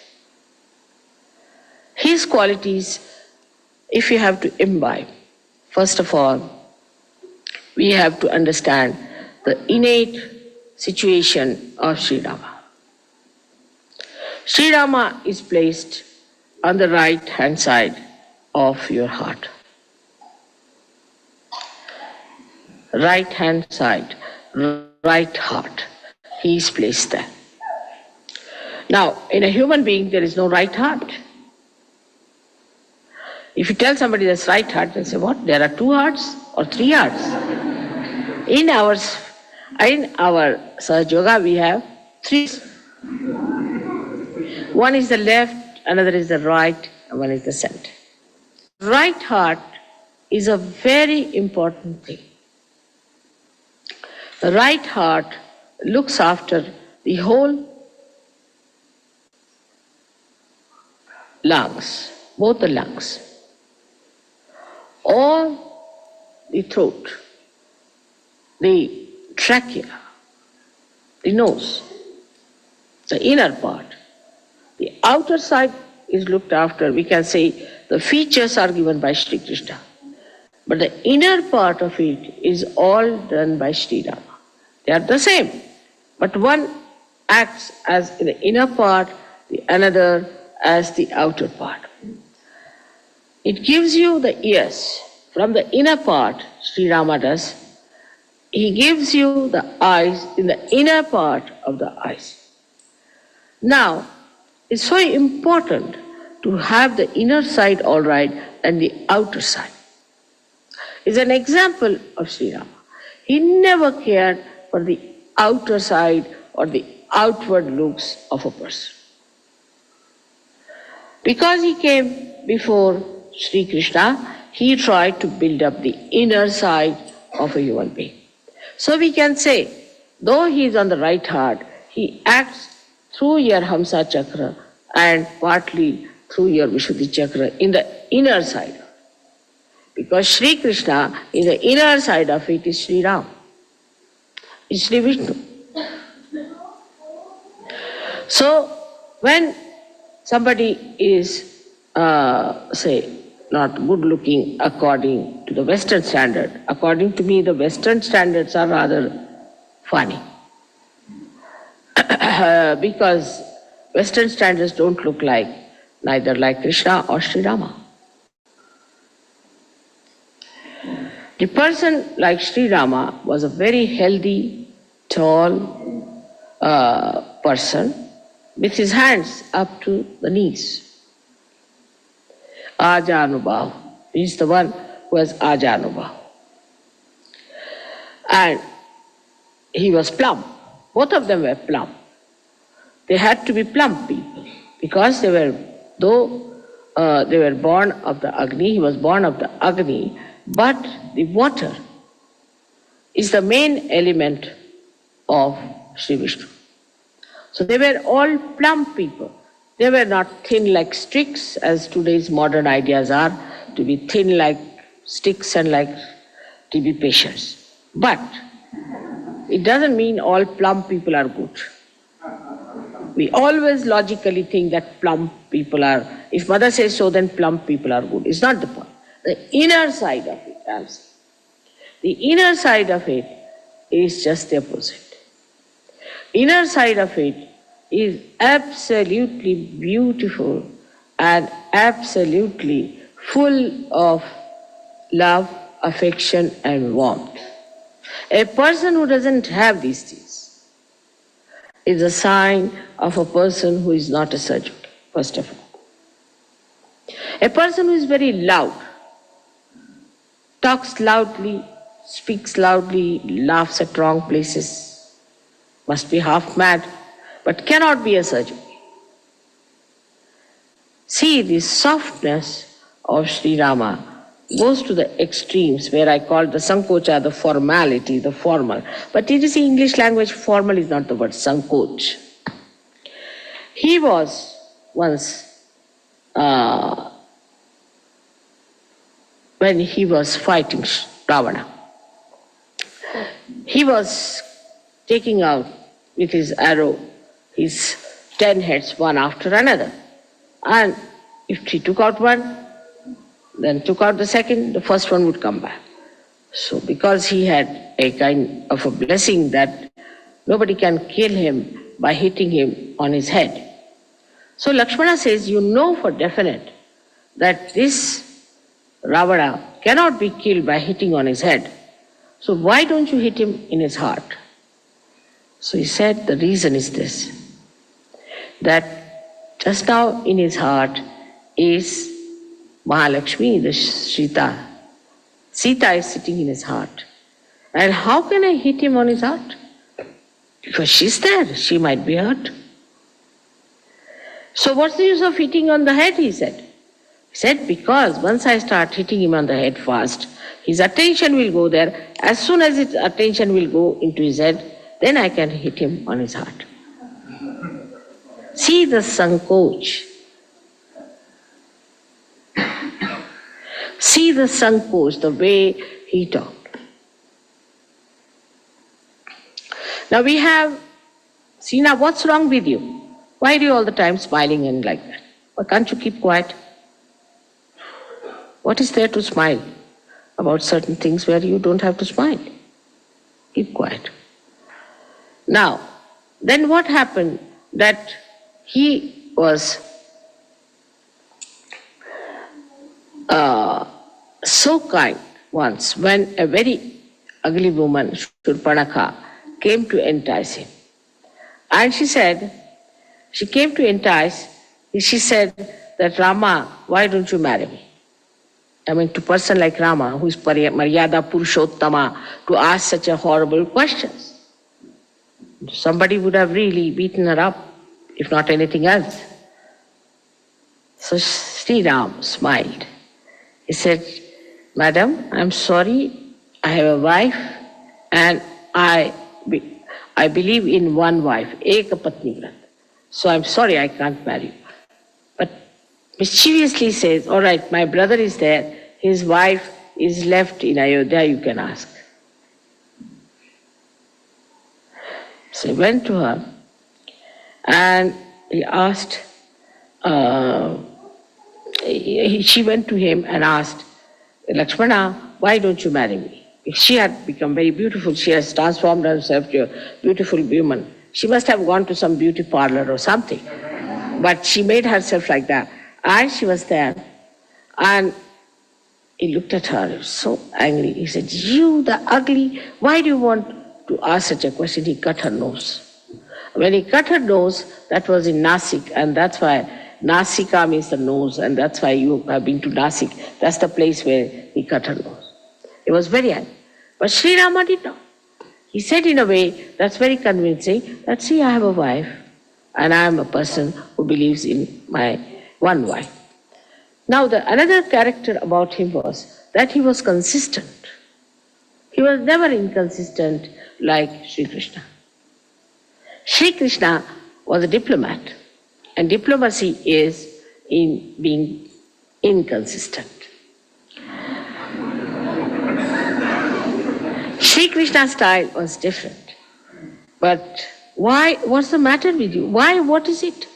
His qualities, if you have to imbibe, first of all, we have to understand the innate situation of Sri Rama. Sri Rama is placed on the right hand side of your heart. Right hand side, right heart. He is placed there. Now, in a human being, there is no right heart. If you tell somebody there's right heart, they'll say, what? There are two hearts or three hearts? In our Sahaja Yoga, we have three. One is the left, another is the right, and one is the center. Right heart is a very important thing. The right heart looks after the whole lungs, both the lungs, all the throat, the trachea, the nose, the inner part. The outer side is looked after. We can say the features are given by Shri Krishna. But the inner part of it is all done by Sri Rama. They are the same. But one acts as the inner part, the another as the outer part. It gives you the ears. From the inner part, Sri Rama does. He gives you the eyes in the inner part of the eyes. Now, it's so important to have the inner side all right and the outer side. is an example of Sri Rama. He never cared for the outer side or the outward looks of a person. Because he came before Sri Krishna, he tried to build up the inner side of a human being. So we can say, though he is on the right heart, he acts through your Hamsa Chakra and partly through your Vishuddhi Chakra in the inner side. Because Sri Krishna, in the inner side of it, is Sri Ram, is Sri Vishnu. So when somebody is, say, not good looking according to the Western standard, according to me, the Western standards are rather funny. Because Western standards don't look like, neither like Krishna or Sri Rama. The person like Sri Rama was a very healthy, tall person with his hands up to the knees. Ajanubhav. He is the one who has Ajanubhav. And he was plump. Both of them were plump. They had to be plump people because they were, though they were born of the Agni, he was born of the Agni, but the water is the main element of Sri Vishnu. So they were all plump people. They were not thin like sticks, as today's modern ideas are, to be thin like sticks and like to be patients. But it doesn't mean all plump people are good. We always logically think that plump people are, if mother says so, then plump people are good. It's not the point. The inner side of it, I'm saying. The inner side of it is just the opposite. Inner side of it is absolutely beautiful and absolutely full of love, affection, and warmth. A person who doesn't have these things is a sign of a person who is not a surgeon, first of all. A person who is very loud, talks loudly, speaks loudly, laughs at wrong places, must be half mad, but cannot be a surgeon. See, the softness of Sri Rama goes to the extremes where I call the sankocha, the formality, the formal. But it is the English language, formal is not the word, sankoch. He was once, when he was fighting Ravana, he was taking out with his arrow his 10 heads one after another. And if he took out one, then took out the second, the first one would come back. So because he had a kind of a blessing that nobody can kill him by hitting him on his head. So Lakshmana says, you know for definite that this Ravana cannot be killed by hitting on his head. So why don't you hit him in his heart? So he said, the reason is this, that just now in his heart is Mahalakshmi, the Sita. Sita is sitting in his heart. And how can I hit him on his heart? Because she's there, she might be hurt. So what's the use of hitting on the head, he said. He said, because once I start hitting him on the head fast, his attention will go there. As soon as his attention will go into his head, then I can hit him on his heart. See the sankoch. See the sankoch, the way he talked. Now we have, see now what's wrong with you? Why are you all the time smiling and like that? Why can't you keep quiet? What is there to smile about certain things where you don't have to smile? Keep quiet. Now, then what happened? That he was so kind once when a very ugly woman, Shurpanakha, came to entice him. And she said, she came to entice, she said that, Rama, why don't you marry me? I mean, to a person like Rama, who is Maryada Purushottama, to ask such a horrible questions. Somebody would have really beaten her up, if not anything else. So Sri Ram smiled. He said, Madam, I'm sorry, I have a wife and I believe in one wife, Eka Patni Vrat. So I'm sorry I can't marry you. But mischievously says, all right, my brother is there, his wife is left in Ayodhya, you can ask. So he went to her and he asked, she went to him and asked, Lakshmana, why don't you marry me? She had become very beautiful. She has transformed herself to a beautiful woman. She must have gone to some beauty parlor or something. But she made herself like that. And she was there. And he looked at her so angry. He said, you, the ugly, why do you want to ask such a question? He cut her nose. When he cut her nose, that was in Nasik, and that's why Nasika means the nose, and that's why you have been to Nasik. That's the place where he cut her nose. He was very angry. But Sri Rama did not. He said in a way that's very convincing that, see, I have a wife, and I am a person who believes in my one wife. Now, another character about him was that he was consistent. He was never inconsistent like Sri Krishna. Sri Krishna was a diplomat, and diplomacy is in being inconsistent. Sri Krishna's style was different. But why? What's the matter with you? Why? What is it?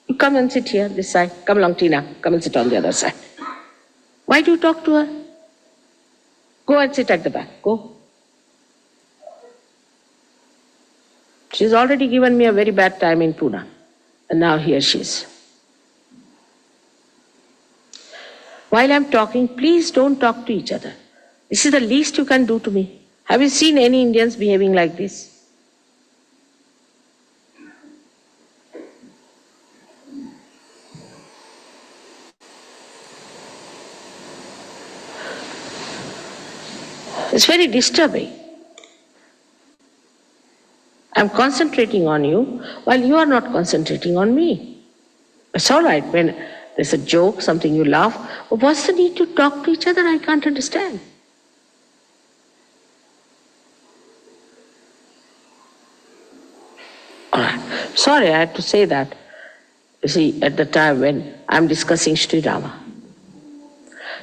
You come and sit here, this side. Come along, Tina. Come and sit on the other side. Why do you talk to her? Go and sit at the back. Go. She's already given me a very bad time in Pune. And now here she is. While I'm talking, please don't talk to each other. This is the least you can do to me. Have you seen any Indians behaving like this? It's very disturbing. I'm concentrating on you while you are not concentrating on me. It's all right when there's a joke, something you laugh. But what's the need to talk to each other? I can't understand. All right. Sorry, I had to say that. You see, at the time when I'm discussing Sri Rama.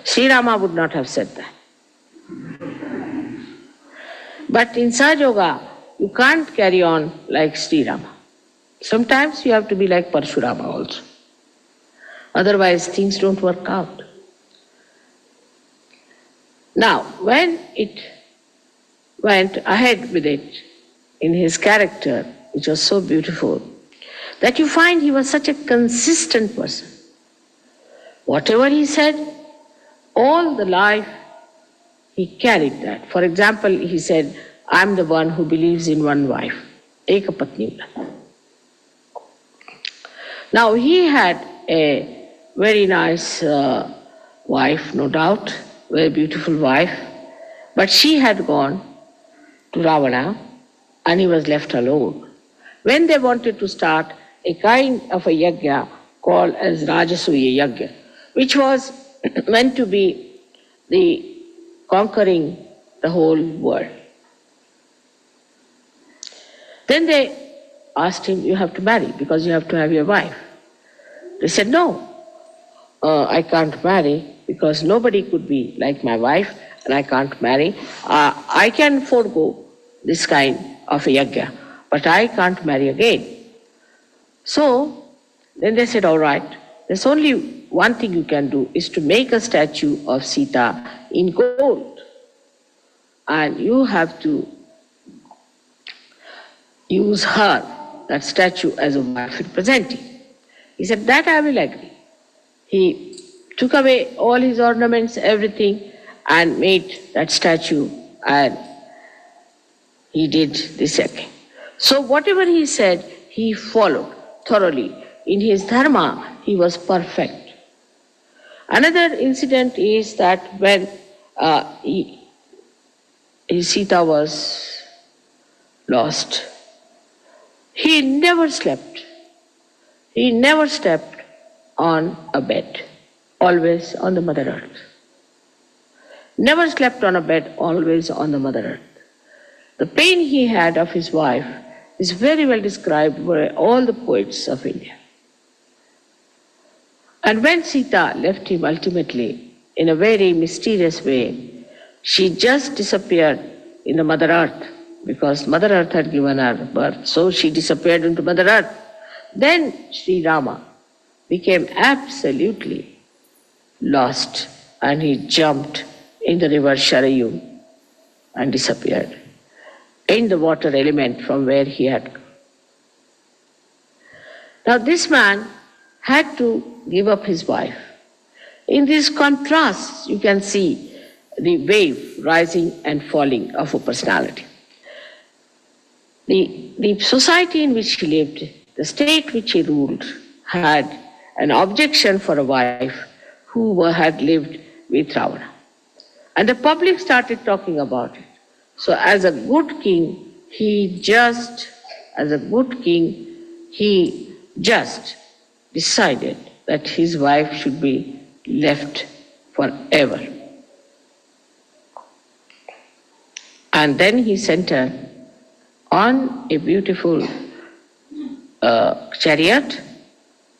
Sri Rama would not have said that. But in Sahaja Yoga, you can't carry on like Sri Rama. Sometimes you have to be like Parshurama also. Otherwise, things don't work out. Now, when it went ahead with it in his character, which was so beautiful, that you find he was such a consistent person. Whatever he said, all the life, he carried that. For example, he said, I'm the one who believes in one wife, Eka Patni Vrat. Now, he had a very nice wife, no doubt, very beautiful wife, but she had gone to Ravana and he was left alone. When they wanted to start a kind of a yajna called as Rajasuya Yajna, which was meant to be the conquering the whole world. Then they asked him, you have to marry because you have to have your wife. They said, no, I can't marry because nobody could be like my wife and I can't marry. I can forego this kind of a yajna, but I can't marry again. So then they said, all right, there's only one thing you can do is to make a statue of Sita in gold. And you have to use her, that statue, as a wife representing. He said, that I will agree. He took away all his ornaments, everything, and made that statue, and he did this again. So whatever he said, he followed thoroughly. In his dharma, he was perfect. Another incident is that when Sita was lost, he never slept. He never slept on a bed, always on the Mother Earth. Never slept on a bed, always on the Mother Earth. The pain he had of his wife is very well described by all the poets of India. And when Sita left him ultimately, in a very mysterious way, she just disappeared in the Mother Earth, because Mother Earth had given her birth. So she disappeared into Mother Earth. Then Sri Rama became absolutely lost, and he jumped in the river Sharayu and disappeared in the water element from where he had come. Now this man had to give up his wife. In these contrasts, you can see the wave rising and falling of a personality. The society in which he lived, the state which he ruled, had an objection for a wife who had lived with Ravana. And the public started talking about it. So as a good king, he just decided that his wife should be left forever. And then he sent her on a beautiful chariot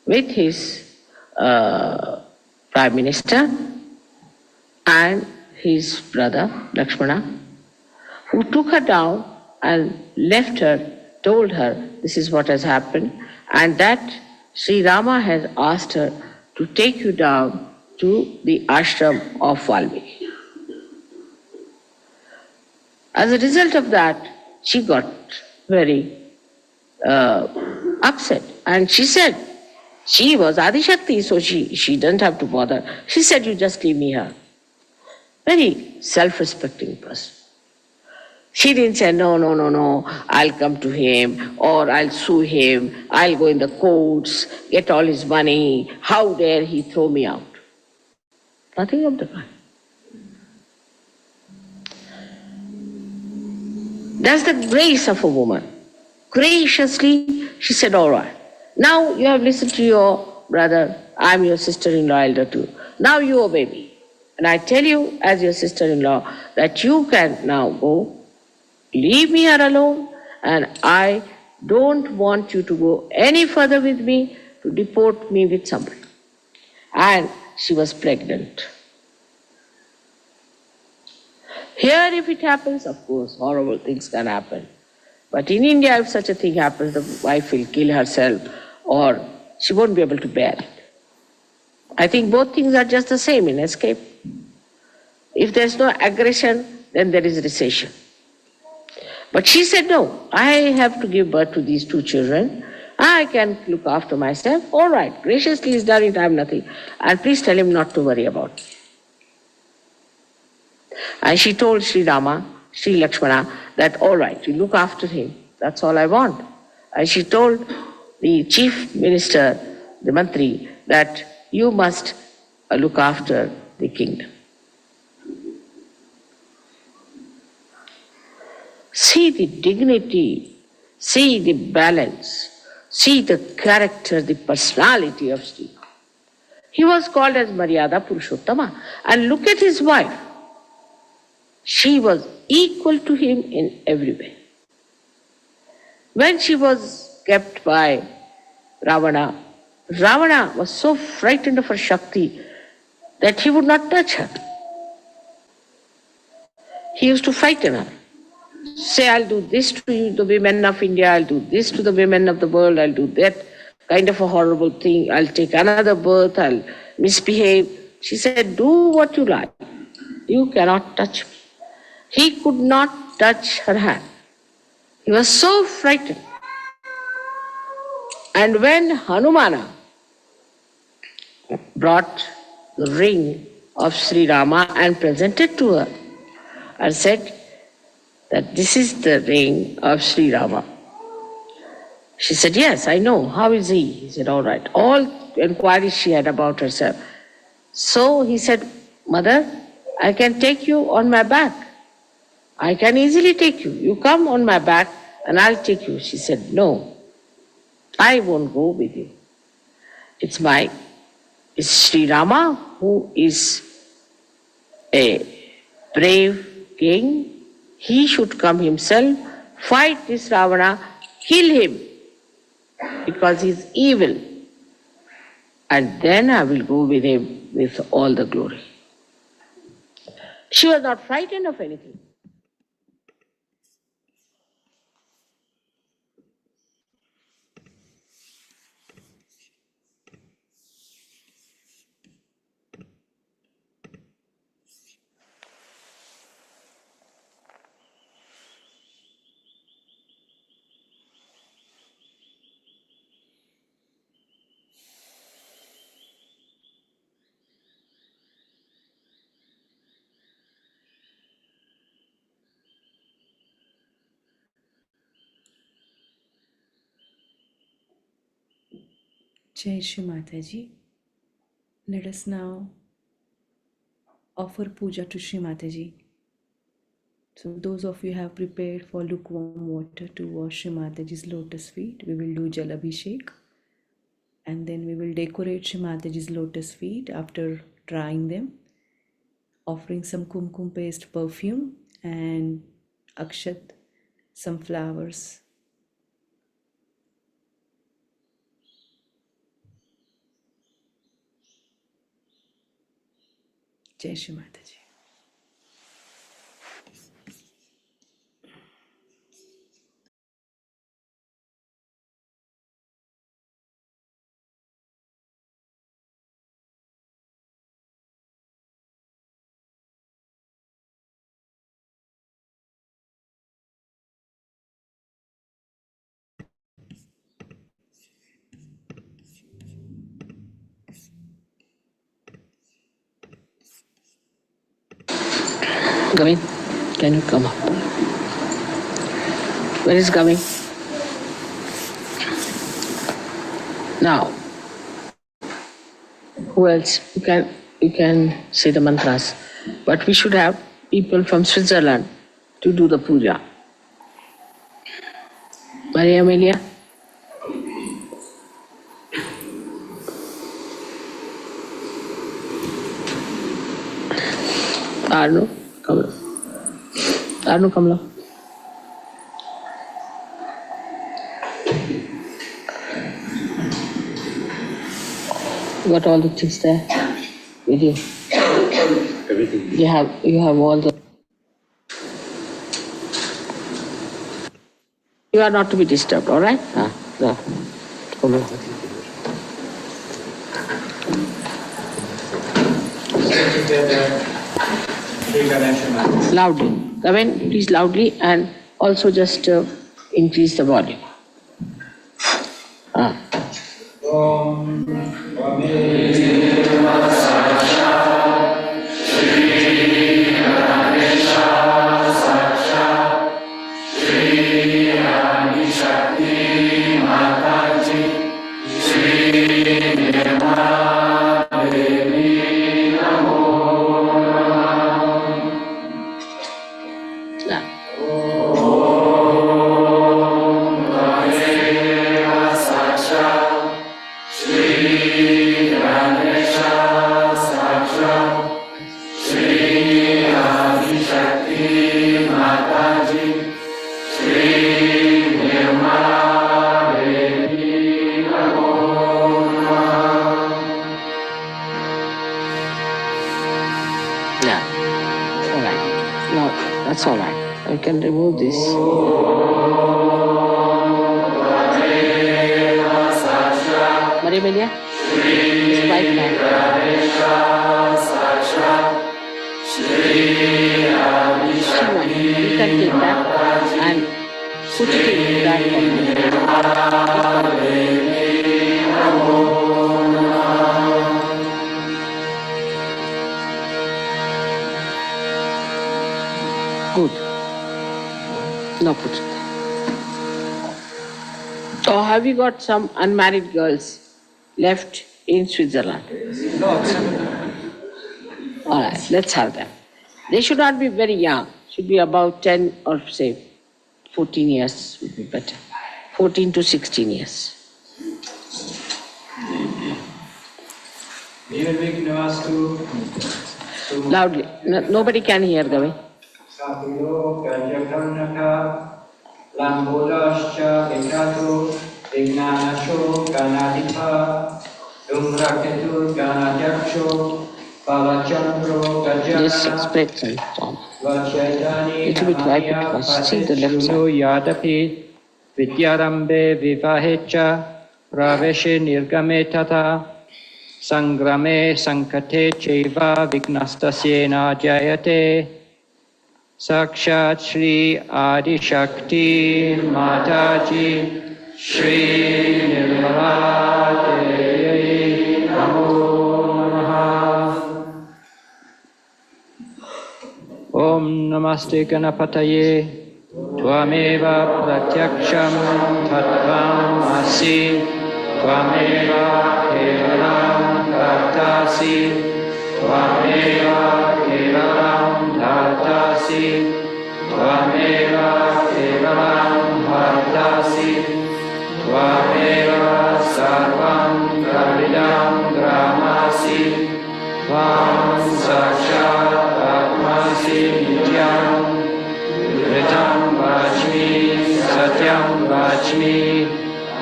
with his prime minister and his brother Lakshmana, who took her down and left her, told her this is what has happened, and that Sri Rama has asked her to take you down to the ashram of Valmiki. As a result of that, she got very upset, and she said, she was Adi Shakti, so she didn't have to bother. She said, you just leave me here. Very self-respecting person. She didn't say, no, I'll come to him, or I'll sue him, I'll go in the courts, get all his money, how dare he throw me out. Nothing of the kind. That's the grace of a woman. Graciously, she said, all right, now you have listened to your brother, I'm your sister-in-law elder too. Now you obey me. And I tell you, as your sister-in-law, that you can now go, leave me here alone, and I don't want you to go any further with me to deport me with somebody. And she was pregnant. Here, if it happens, of course, horrible things can happen. But in India, if such a thing happens, the wife will kill herself, or she won't be able to bear it. I think both things are just the same in escape. If there's no aggression, then there is recession. But she said, no, I have to give birth to these two children. I can look after myself. All right, graciously he's done it, I have nothing. And please tell him not to worry about me. And she told Sri Rama, Sri Lakshmana, that all right, you look after him. That's all I want. And she told the chief minister, the mantri, that you must look after the kingdom. See the dignity, see the balance, see the character, the personality of Shri. He was called as Maryada Purushottama. And look at his wife. She was equal to him in every way. When she was kept by Ravana, Ravana was so frightened of her Shakti that he would not touch her. He used to frighten her. Say, I'll do this to you, the women of India, I'll do this to the women of the world, I'll do that kind of a horrible thing, I'll take another birth, I'll misbehave. She said, do what you like. You cannot touch me. He could not touch her hand. He was so frightened. And when Hanumana brought the ring of Sri Rama and presented to her and said that this is the ring of Sri Rama, she said, yes, I know. How is he? He said, all right. All inquiries she had about herself. So he said, Mother, I can take you on my back. I can easily take you. You come on my back and I'll take you. She said, no, I won't go with you. It's Sri Rama who is a brave king. He should come himself, fight this Ravana, kill him because he's evil. And then I will go with him with all the glory. She was not frightened of anything. Jai Shri Mataji. Let us now offer puja to Shri Mataji. So those of you have prepared for lukewarm water to wash Shri Mataji's lotus feet, we will do Jal Abhishek. And then we will decorate Shri Mataji's lotus feet after drying them, offering some kumkum paste perfume and akshat, some flowers. Jai Shri Mataji. Gavin, can you come up? Where is Gavin? Now, who else? You can say the mantras, but we should have people from Switzerland to do the puja. Maria Amelia? Arno, come. Arno, come along. You got all the things there with you. Everything. You have all the. You are not to be disturbed, all right? No. Come on. Loudly. Gavin, please loudly, and also just increase the volume. That's all right. I can remove this. Maria Amelia? It's right now. Shri, you can take that and put it in that Good. Now put it. Or have you got some unmarried girls left in Switzerland? No, All right, let's have them. They should not be very young. Should be about 10 or say 14 years would be better. 14 to 16 years. Loudly. No, nobody can hear, Gavi. Lambulascha Ekatu Vignanasho Ganadipa Dumraketu Ganajaksho Palachandro Gajana. This explains it, Tom. Little bit wipe it first. See the left side. Yadapi Vidyarambe Vivahecha Praveshe Nirgame Tata Sangrame Sankate Cheva Vignastasyena Jayate Sakshat Shri Adi Shakti Mataji Shri Nirmala Devi Namo Namaha. Om Namaste Ganapataye Tvameva Pratyaksham Tattvam Asi Tvameva Kevalam Kartasi Tvameva Kevalam Dhartasi Tvameva Kevalam Bhartasi Tvameva Sarvam Pravidam Gramasi Tvam Sakshat Atmasi Nityam Ritam Vachmi Satyam Vachmi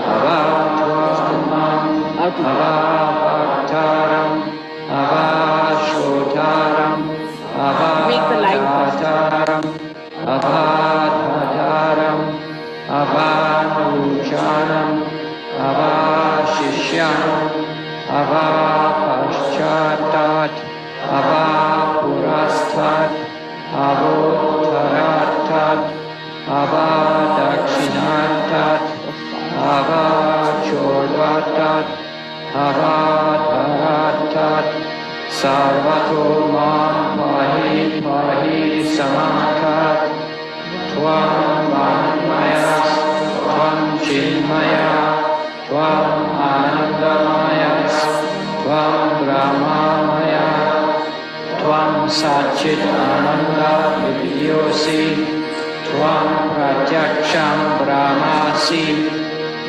Avatvam Avabhaktaram Avashotaram Avadataram Avadhataram Avanuchanam Avashishyanam Avapashchatat Avapurasthat Avottaratat Avadakshinatat Avachorvatat Avadharatat Sarvato Mam Pahi Pahi Samakat Tvam Manmayas Tvam Chinmaya Tvam Anandamayas Tvam Brahmamaya Tvam Satchit Ananda Vidyosi Tvam Pratyaksham Brahmasi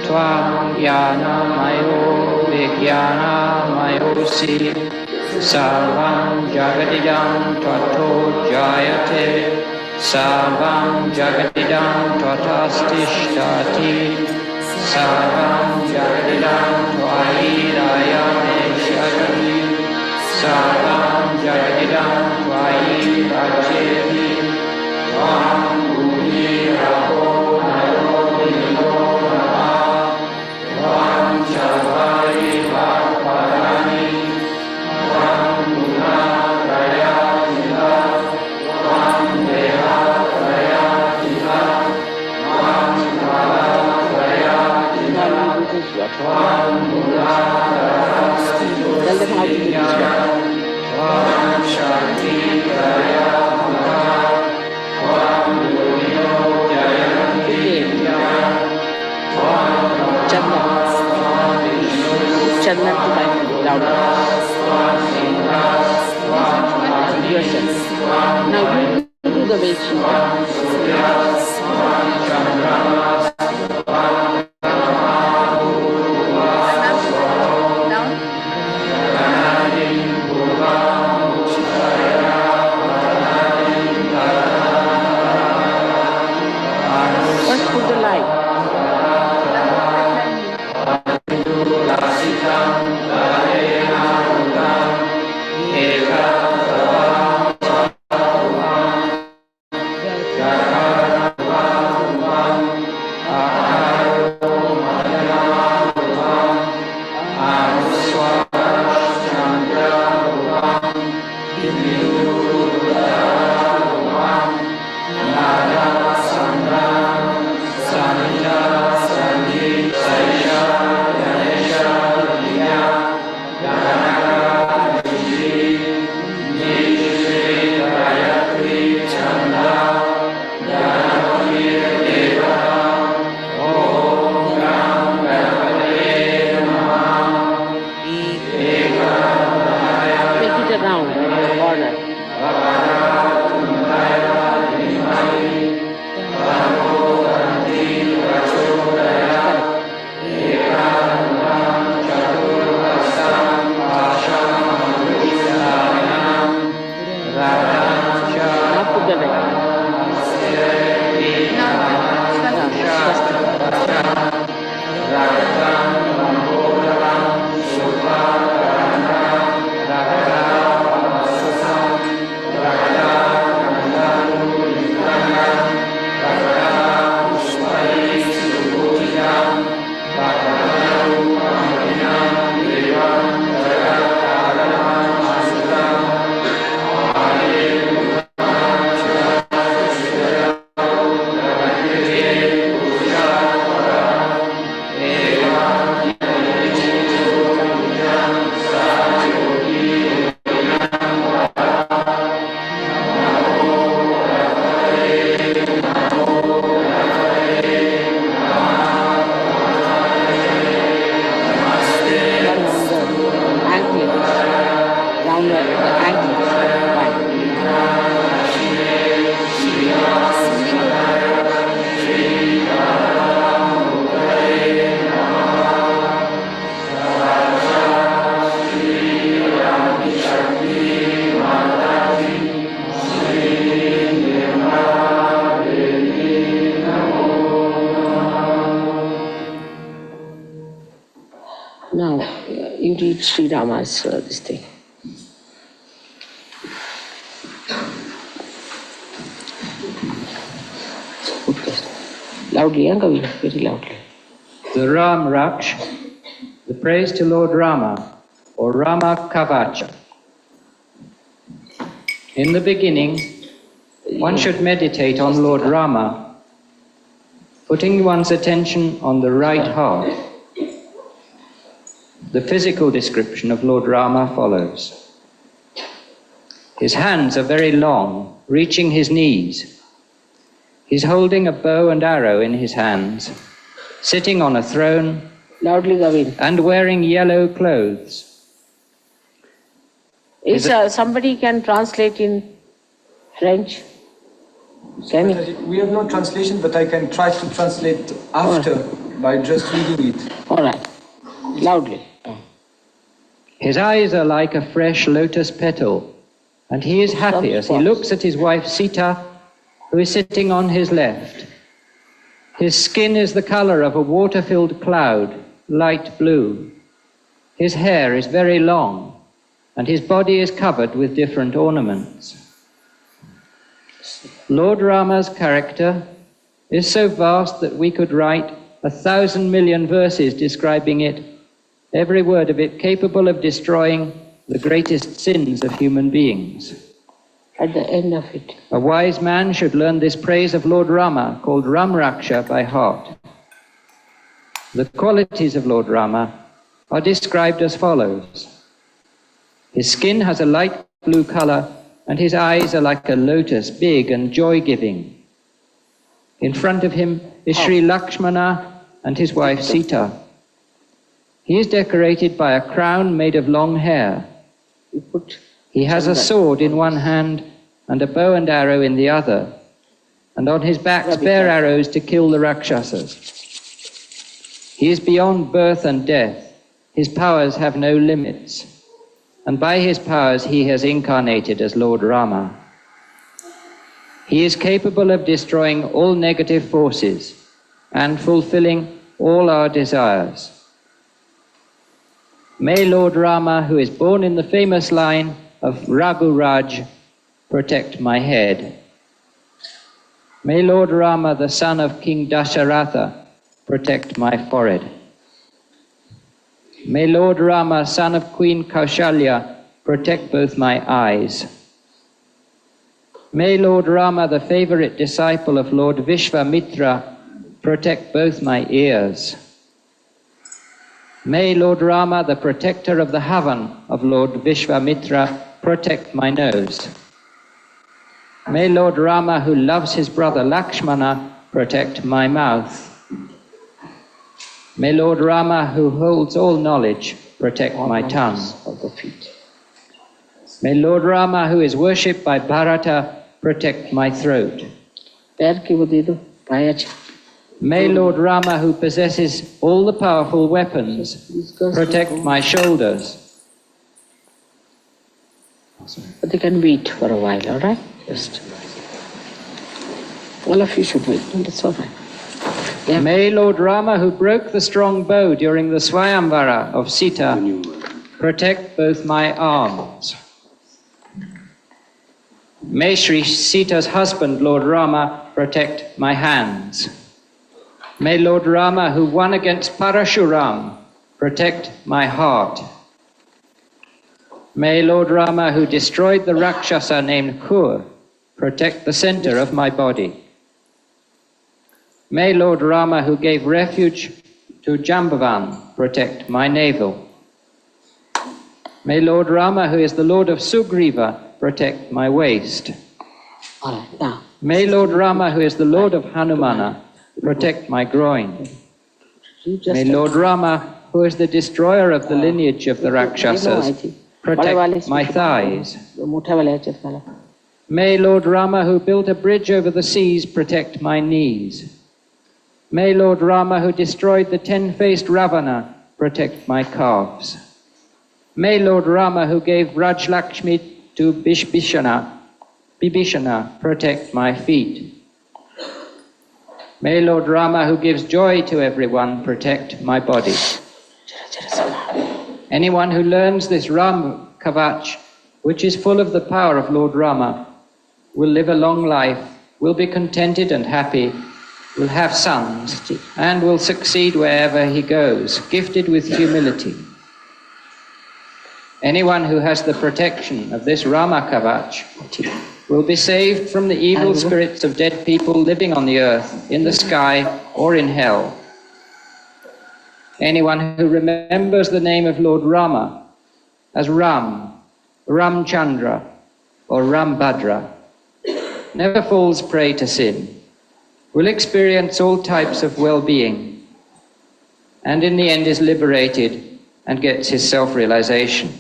Tvam Jnanamayo Vijnanamayosi Sarvam Jagadidam Tvato Jayate Sarvam Jagadidam Tvatastishthati Sarvam Jagadidam Tvayirayame Shakti Sarvam Jagadidam Tvayi Rajeti Tvam Bhumi Raho Nayo Nilo Nama Tvam Chalvari Bhakparani Tvam Guna Prayatila Tvam Deha Prayatila Tvam Kala Prayatila Tvam Guna Prayatila Tvam Shakti Prayatila Tvam Yogyo Jayantya Tvam Chandan to my louder. Yourself. Now you do the way she First put the light. on the ankles. Right. Now, you read Sri Rama's this thing. Loudly, Kavi, very loudly. The Ram Raksh, the praise to Lord Rama, or Rama Kavacha. In the beginning, one should meditate on Lord Rama, putting one's attention on the right heart. The physical description of Lord Rama follows. His hands are very long, reaching his knees. He's holding a bow and arrow in his hands, sitting on a throne, Loudly, Gavin. and wearing yellow clothes. Is somebody can translate in French? Can you? We have no translation, but I can try to translate after by just reading it. All right. Loudly. His eyes are like a fresh lotus petal, and he is happy as he looks at his wife Sita, who is sitting on his left. His skin is the color of a water-filled cloud, light blue. His hair is very long, and his body is covered with different ornaments. Lord Rama's character is so vast that we could write 1,000 million verses describing it, every word of it capable of destroying the greatest sins of human beings. At the end of it. A wise man should learn this praise of Lord Rama, called Ram Raksha, by heart. The qualities of Lord Rama are described as follows. His skin has a light blue color, and his eyes are like a lotus, big and joy-giving. In front of him is Shri Lakshmana and his wife Sita. He is decorated by a crown made of long hair. He has a sword in one hand and a bow and arrow in the other, and on his back spare arrows to kill the Rakshasas. He is beyond birth and death. His powers have no limits, and by his powers he has incarnated as Lord Rama. He is capable of destroying all negative forces and fulfilling all our desires. May Lord Rama, who is born in the famous line of Raghuraj, protect my head. May Lord Rama, the son of King Dasharatha, protect my forehead. May Lord Rama, son of Queen Kaushalya, protect both my eyes. May Lord Rama, the favorite disciple of Lord Vishvamitra, protect both my ears. May Lord Rama, the protector of the Havan of Lord Vishvamitra, protect my nose. May Lord Rama, who loves his brother Lakshmana, protect my mouth. May Lord Rama, who holds all knowledge, protect my tongue. May Lord Rama, who is worshipped by Bharata, protect my throat. May Lord Rama, who possesses all the powerful weapons, protect my shoulders. But they can wait for a while, all right? Just. All of you should wait, and it's all right. Yeah. May Lord Rama, who broke the strong bow during the Swayamvara of Sita, protect both my arms. May Shri Sita's husband, Lord Rama, protect my hands. May Lord Rama, who won against Parashuram, protect my heart. May Lord Rama, who destroyed the Rakshasa named Kur, protect the center of my body. May Lord Rama, who gave refuge to Jambavan, protect my navel. May Lord Rama, who is the Lord of Sugriva, protect my waist. All right, now. May Lord Rama, who is the Lord of Hanumana, protect my groin. May Lord Rama, who is the destroyer of the lineage of the Rakshasas, protect my thighs. मोठ्या वाल्या ह्याच्यात घाला. May Lord Rama, who built a bridge over the seas, protect my knees. May Lord Rama, who destroyed the 10-faced Ravana, protect my calves. May Lord Rama, who gave Raj Lakshmi to Bibhishana, protect my feet. May Lord Rama, who gives joy to everyone, protect my body. Anyone who learns this Ram Kavach, which is full of the power of Lord Rama, will live a long life, will be contented and happy, will have sons, and will succeed wherever he goes, gifted with humility. Anyone who has the protection of this Rama Kavach will be saved from the evil spirits of dead people living on the earth, in the sky, or in hell. Anyone who remembers the name of Lord Rama as Ram, Ramchandra, or Rambhadra, never falls prey to sin, will experience all types of well-being, and in the end is liberated and gets his self-realization.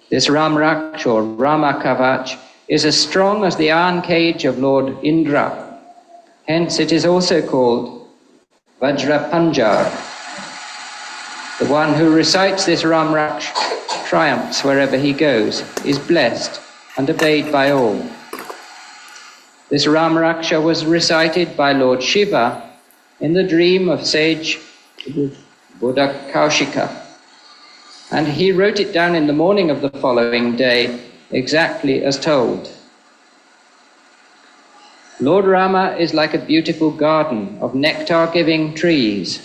This Ram Raksh, or Rama Kavach, is as strong as the iron cage of Lord Indra. Hence it is also called Vajra Panjar. The one who recites this Ram Raksh triumphs wherever he goes, is blessed and obeyed by all. This Ram Raksha was recited by Lord Shiva in the dream of sage Buddha Kaushika, and he wrote it down in the morning of the following day, exactly as told. Lord Rama is like a beautiful garden of nectar-giving trees.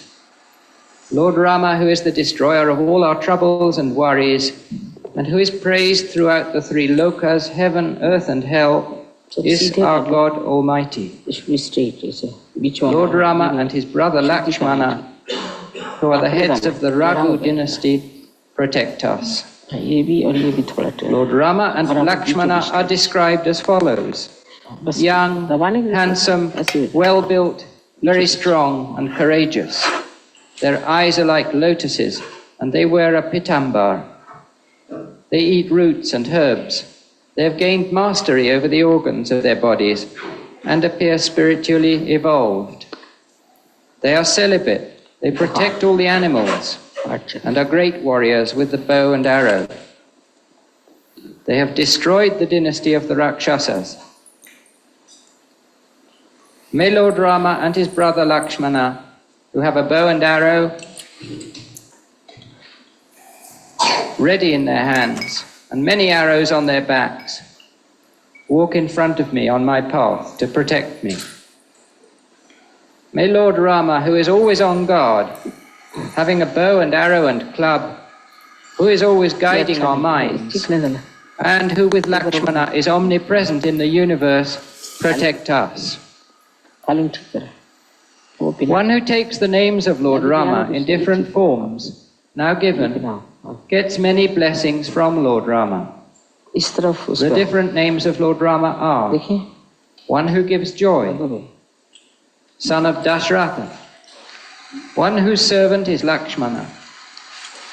Lord Rama, who is the destroyer of all our troubles and worries, and who is praised throughout the three lokas, heaven, earth, and hell, is our God Almighty. Lord Rama and his brother Lakshmana, who are the heads of the Raghu dynasty, protect us. Lord Rama and Lakshmana are described as follows: young, handsome, well-built, very strong and courageous. Their eyes are like lotuses, and they wear a pitambar. They eat roots and herbs. They have gained mastery over the organs of their bodies and appear spiritually evolved. They are celibate. They protect all the animals and are great warriors with the bow and arrow. They have destroyed the dynasty of the Rakshasas. May Lord Rama and his brother Lakshmana, who have a bow and arrow ready in their hands and many arrows on their backs, walk in front of me on my path to protect me. May Lord Rama, who is always on guard, having a bow and arrow and club, who is always guiding our minds, and who with Lakshmana is omnipresent in the universe, protect us. One who takes the names of Lord Rama in different forms, now given, gets many blessings from Lord Rama. The different names of Lord Rama are: one who gives joy, son of Dashratha; one whose servant is Lakshmana,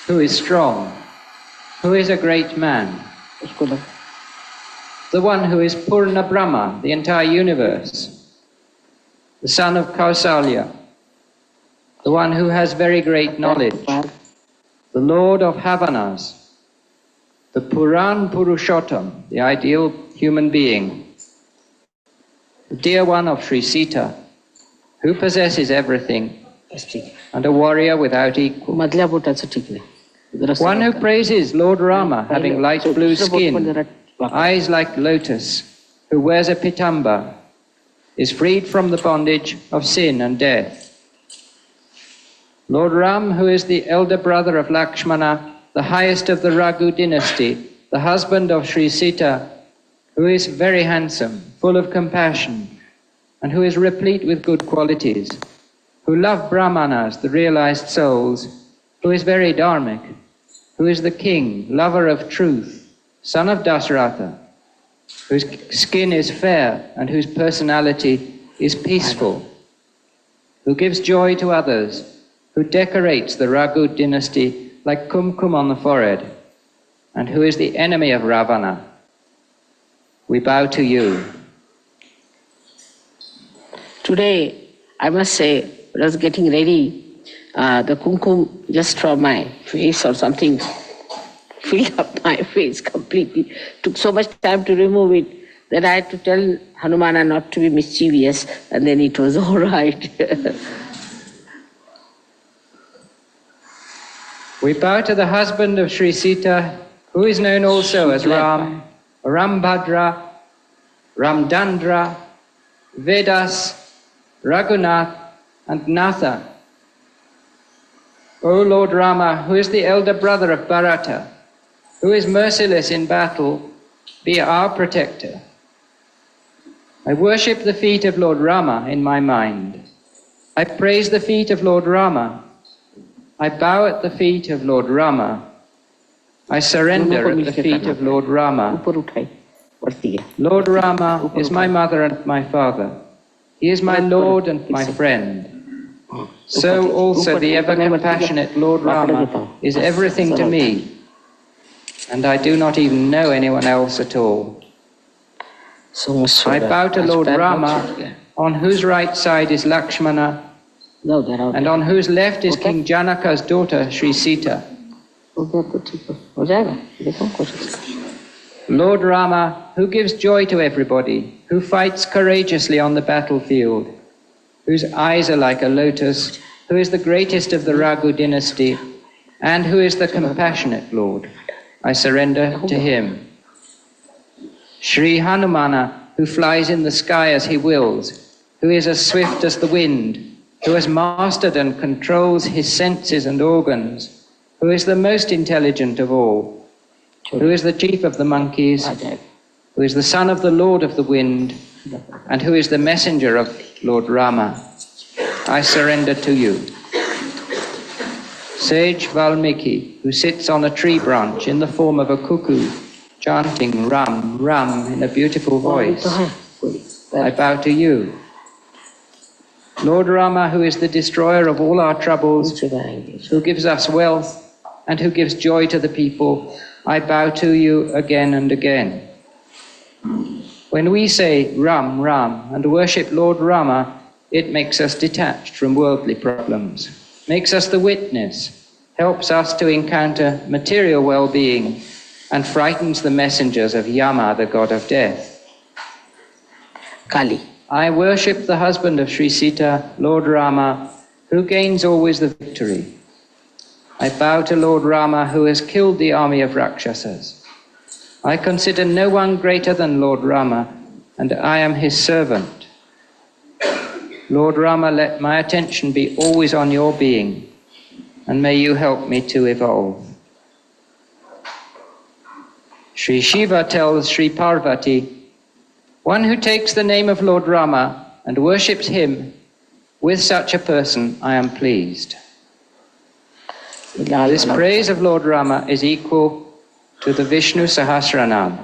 who is strong, who is a great man; the one who is Purna Brahma, the entire universe; the son of Kausalya, the one who has very great knowledge; the Lord of Havanas; the Puran Purushottam, the ideal human being; the dear one of Shri Sita, who possesses everything, and a warrior without equal; one who praises Lord Rama, having light blue skin, eyes like lotus, who wears a pitamba, is freed from the bondage of sin and death. Lord Ram, who is the elder brother of Lakshmana, the highest of the Raghu dynasty, the husband of Shri Sita, who is very handsome, full of compassion, and who is replete with good qualities, who love Brahmanas, the realized souls, who is very dharmic, who is the king, lover of truth, son of Dashratha, whose skin is fair and whose personality is peaceful, who gives joy to others, who decorates the Raghu dynasty like kumkum on the forehead, and who is the enemy of Ravana. We bow to you. Today, I must say, I was getting ready, the kumkum just from my face or something filled up my face completely. Took so much time to remove it that I had to tell Hanumana not to be mischievous, and then it was all right. We bow to the husband of Shri Sita, who is known also as Ram, Rambhadra, Ramdandra, Vedas, Raghunath, and Natha. O Lord Rama, who is the elder brother of Bharata, who is merciless in battle, be our protector. I worship the feet of Lord Rama in my mind. I praise the feet of Lord Rama. I bow at the feet of Lord Rama. I surrender at the feet of Lord Rama. Lord Rama is my mother and my father. He is my Lord and my friend. So also the ever-compassionate Lord Rama is everything to me, and I do not even know anyone else at all. I bow to Lord Rama, on whose right side is Lakshmana, and on whose left is King Janaka's daughter, Shri Sita. Lord Rama, who gives joy to everybody, who fights courageously on the battlefield, whose eyes are like a lotus, who is the greatest of the Raghu dynasty, and who is the compassionate Lord, I surrender to him. Shri Hanumana, who flies in the sky as he wills, who is as swift as the wind, who has mastered and controls his senses and organs, who is the most intelligent of all, who is the chief of the monkeys, who is the son of the Lord of the wind, and who is the messenger of Lord Rama, I surrender to you. Sage Valmiki, who sits on a tree branch in the form of a cuckoo, chanting Ram, Ram in a beautiful voice, I bow to you. Lord Rama, who is the destroyer of all our troubles, who gives us wealth and who gives joy to the people, I bow to you again and again. When we say Ram, Ram and worship Lord Rama, it makes us detached from worldly problems, makes us the witness, helps us to encounter material well-being, and frightens the messengers of Yama, the god of death. Kali. I worship the husband of Shri Sita, Lord Rama, who gains always the victory. I bow to Lord Rama, who has killed the army of Rakshasas. I consider no one greater than Lord Rama, and I am his servant. Lord Rama, let my attention be always on your being, and may you help me to evolve. Shri Shiva tells Shri Parvati, one who takes the name of Lord Rama and worships him, with such a person I am pleased. This praise of Lord Rama is equal to the Vishnu Sahasranam.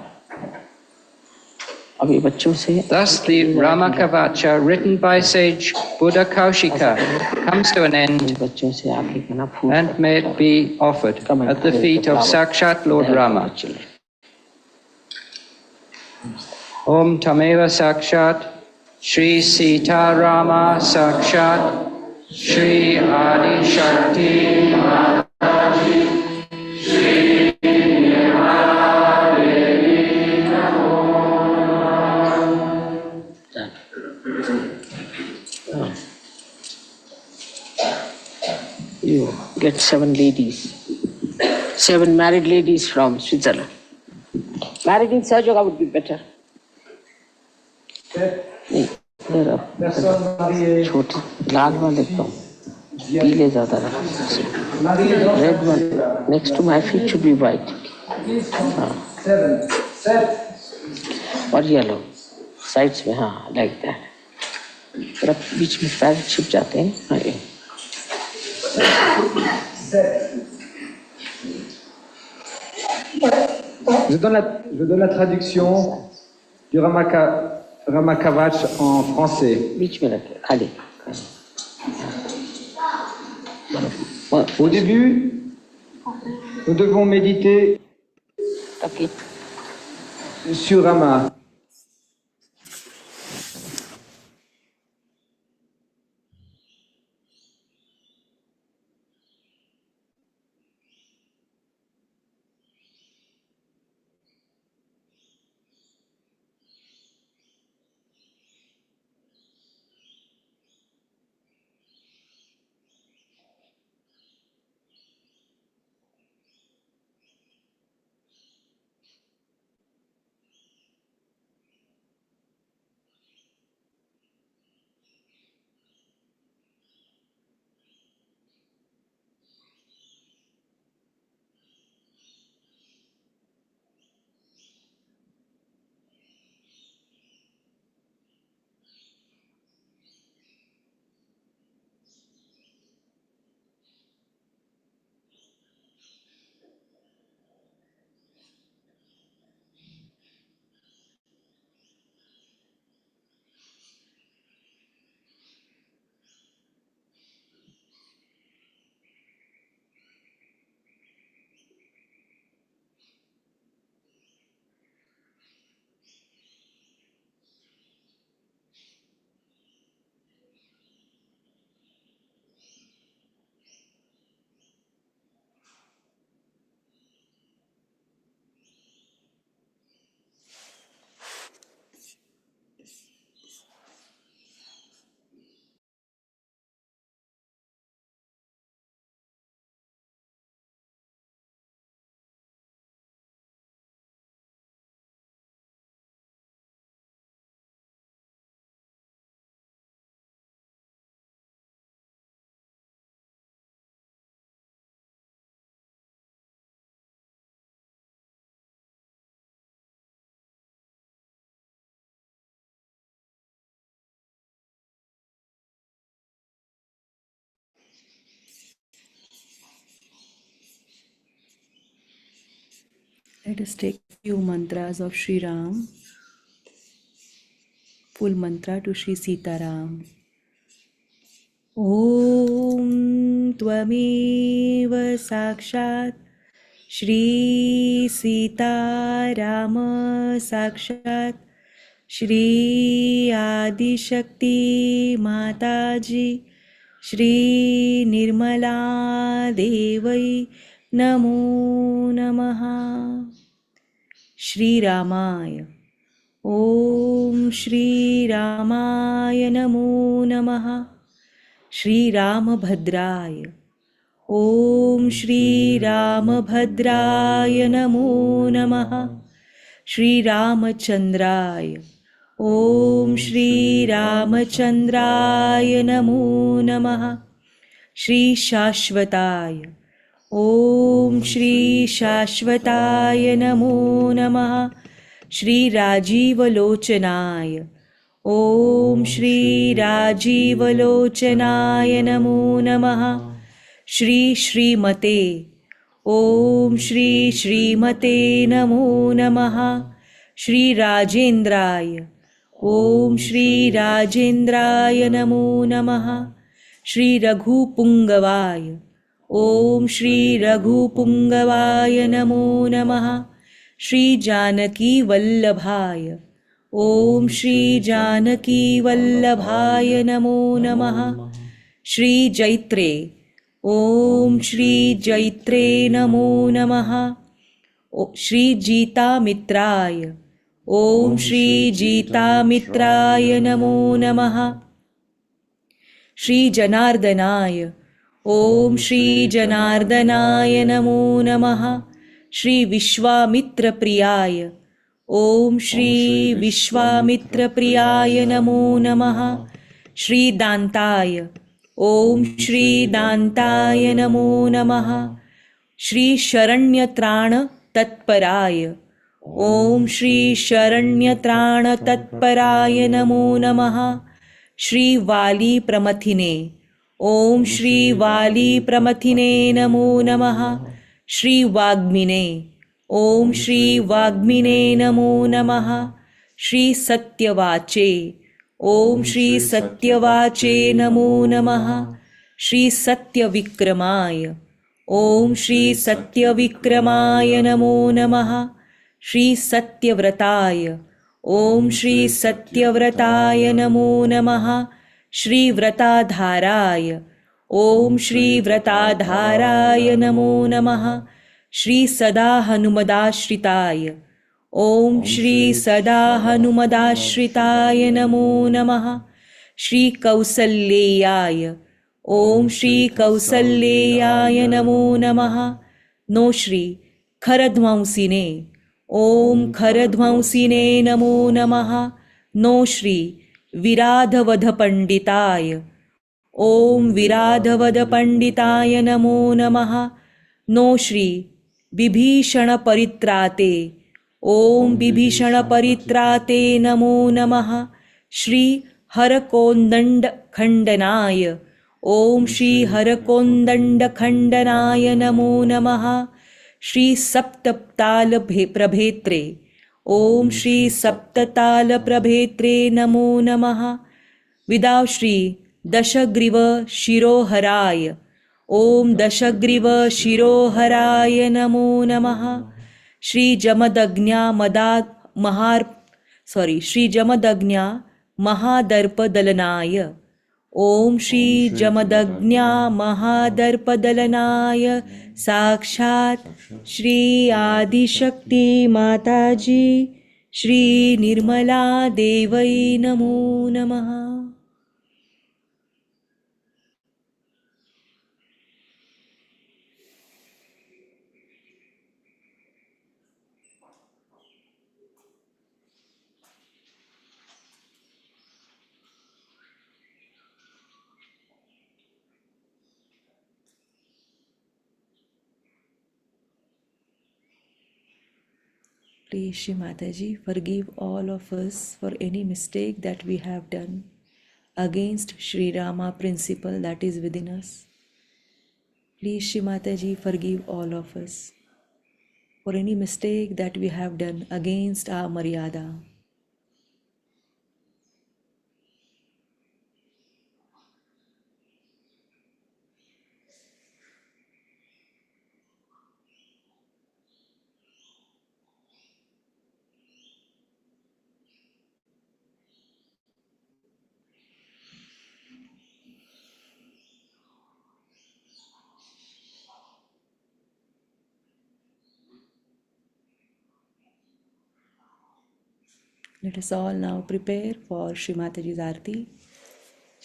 Thus the Rama Kavacha, written by sage Buddha Kaushika, comes to an end, and may it be offered at the feet of Sakshat Lord Rama. Om Tameva Sakshat, Shri Sita Rama Sakshat, Shri Adi Shakti Mataji, Shri Nirmala Devi Namo. You get 7 ladies, 7 married ladies from Switzerland. Married in Sajoga would be better. छोटे लाल वाले तो पीले ज्यादा रखना red one next to my feet should be white और yellow sides में हाँ like that थोड़ा बीच में पैर छिप जाते हैं हाँ ये Je donne la traduction du Rama Kavach en français. बीच में रखे खाली Au début, nous devons méditer Okay. Sur Rama. Let us take a few mantras of Shri Ram, full mantra to Shri Sitaram. Om Tvameva Sakshat Shri Sita Rama Sakshat Shri Adi Shakti Mataji Shri Nirmala Devai Namo Namaha. Shri Ramaya Om Shri Ramaya Namo Namaha. Shri Ramabhadraya Om Shri Ramabhadraya Namo Namaha. Shri Ramachandraya Om Shri Ramachandraya Namo Namaha. Shri Shashvataya Om Shri Shashvataya Namo Namaha. Shri Rajiva Lochanaya Om Shri Rajiva Lochanaya Namo Namaha. Shri Shrimate Om Shri Shrimate Namo Namaha. Shri Rajendraya Om Shri Rajendraya Namo Namaha. Shri Raghupungavaya Om Shri Raghupungavaya Namo Namaha. Shri Janaki Vallabhaya Om Shri Janaki Vallabhaya Namo Namaha. Shri Jaitre Om Shri Jaitre Namo Namaha. Shri Jita Mitraya Om Shri Jita Mitraya Namo Namaha. Shri Janardanaya Om Shri Janardanaya Namo Namaha. Shri Vishwamitra Priyaya Om Shri Vishwamitra Priyaya Namo Namaha. Shri Dantaya Om Shri Dantaya Namo Namaha. Shri Sharanyatrana Tatparaya Om Shri Sharanyatrana Tatparaya Namo Namaha. Shri Vali Pramathine Om Shri Vali Pramathine Namo Namaha. Shri Vagmine Om Shri Vagmine Namo Namaha. Shri Satyavache Om Shri Satyavache Namo Namaha. Shri Satyavikramaya Om Shri Satyavikramaya Namo Namaha. Shri Satyavrataya. Om Shri Satyavrataya Namo Namaha. Shri Vratadharaya. Om Shri Vratadharaya Namo Namaha. Shri Sada Hanumadashritaya. Om Shri Sada Hanumadashritaya Namo Namaha. Shri Kausaleyaya. Om Shri Kausaleyaya Namo Namaha. No Shri Kharadvansine. Om Kharadvansine Namo Namaha. No Shri Viradhavadha Panditaya. Om Viradhavadha Panditaya Namo Namaha. No Shri Vibhishana Paritrate. Om Vibhishana Paritrate Namo Namaha. Shri Harakondand Khandanaya. Om Shri Harakondand Khandanaya Namo Namaha. Shri Saptaptala Prabhetre. Om Shri Saptatala Prabhetre Namo Namaha. Without Shri Dashagriva Shiroharaya. Om Dashagriva Shiroharaya Namo Namaha. Shri Jamadagnya Shri Jamadagnya Mahadarpa Dalanaya. Om Shri Jamadagnya Mahadarpa Dalanaya Sakshat Shri Adi Shakti Mataji Shri Nirmala Devai Namo Namaha. Please, Shri Mataji, forgive all of us for any mistake that we have done against Shri Rama principle that is within us. Please, Shri Mataji, forgive all of us for any mistake that we have done against our Maryada. Let us all now prepare for Shri Mataji's Aarti.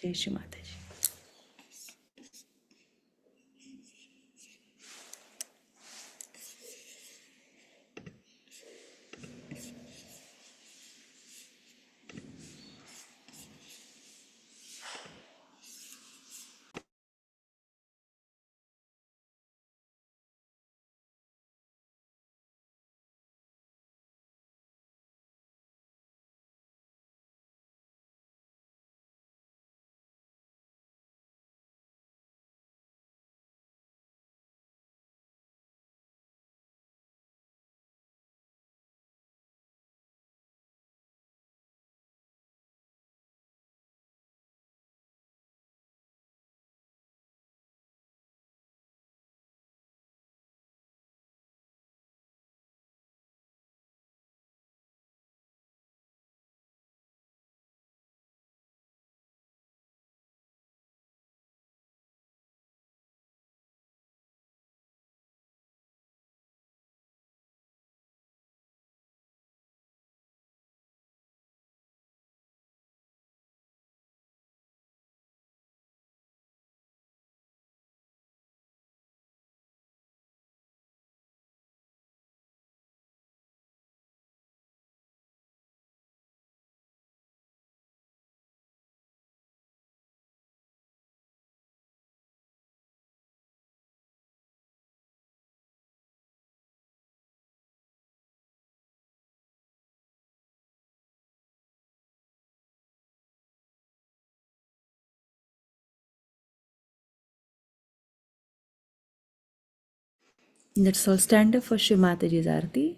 Jai Shri Mataji. Let's all stand up for Shri Mataji's Aarti.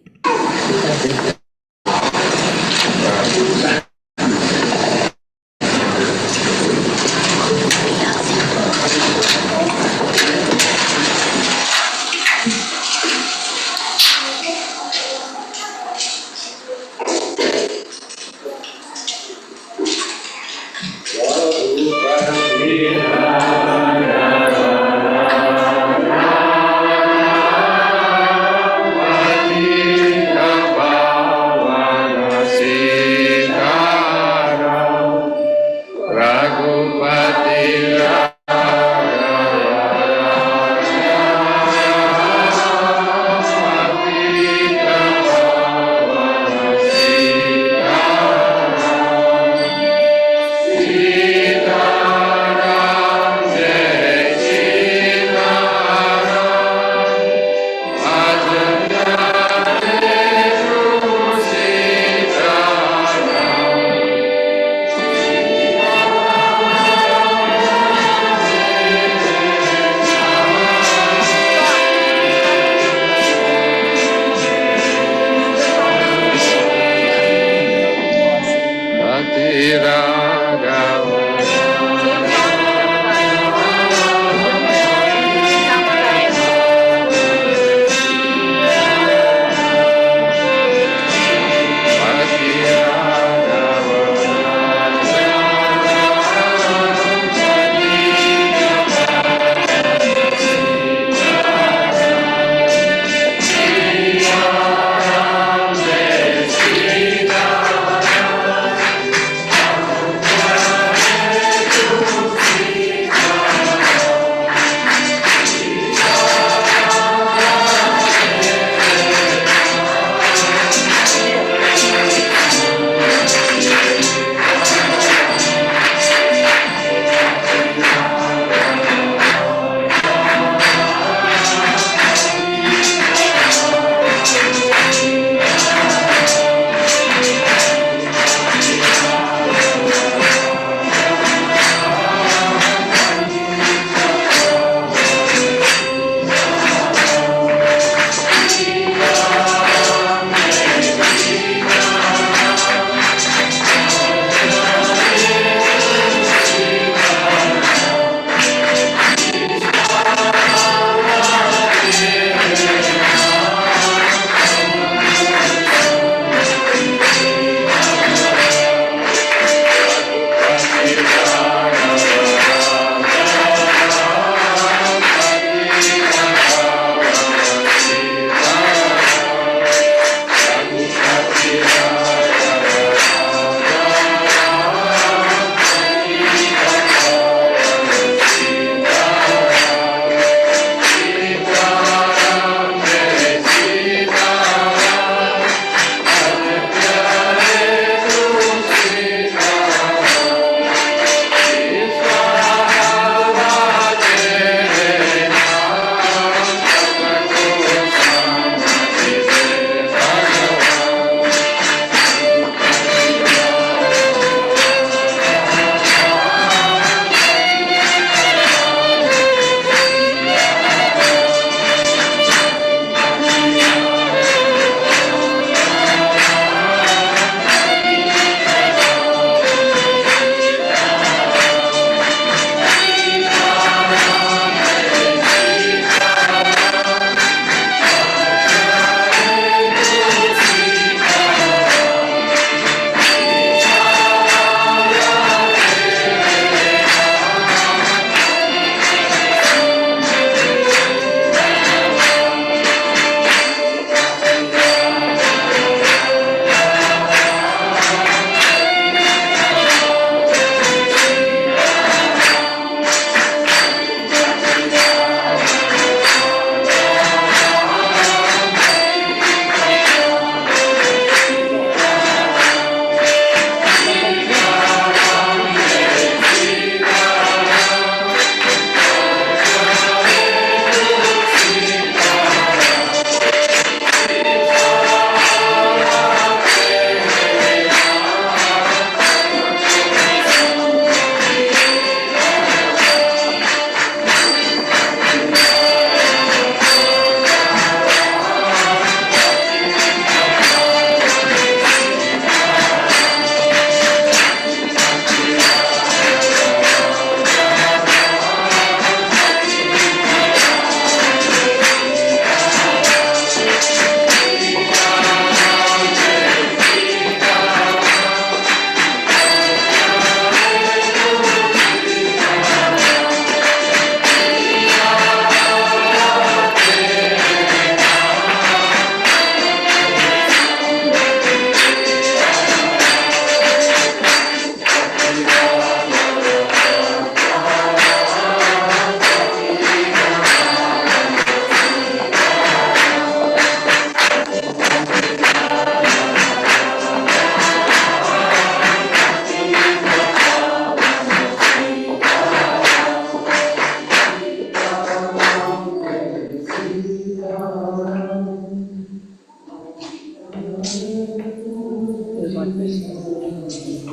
May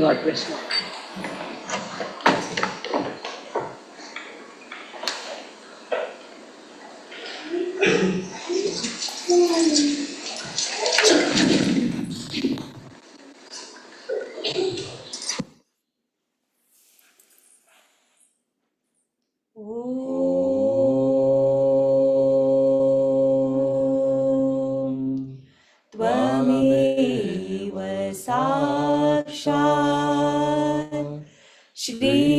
God bless you. त्वमेव साक्षात् श्रीमहालक्ष्मी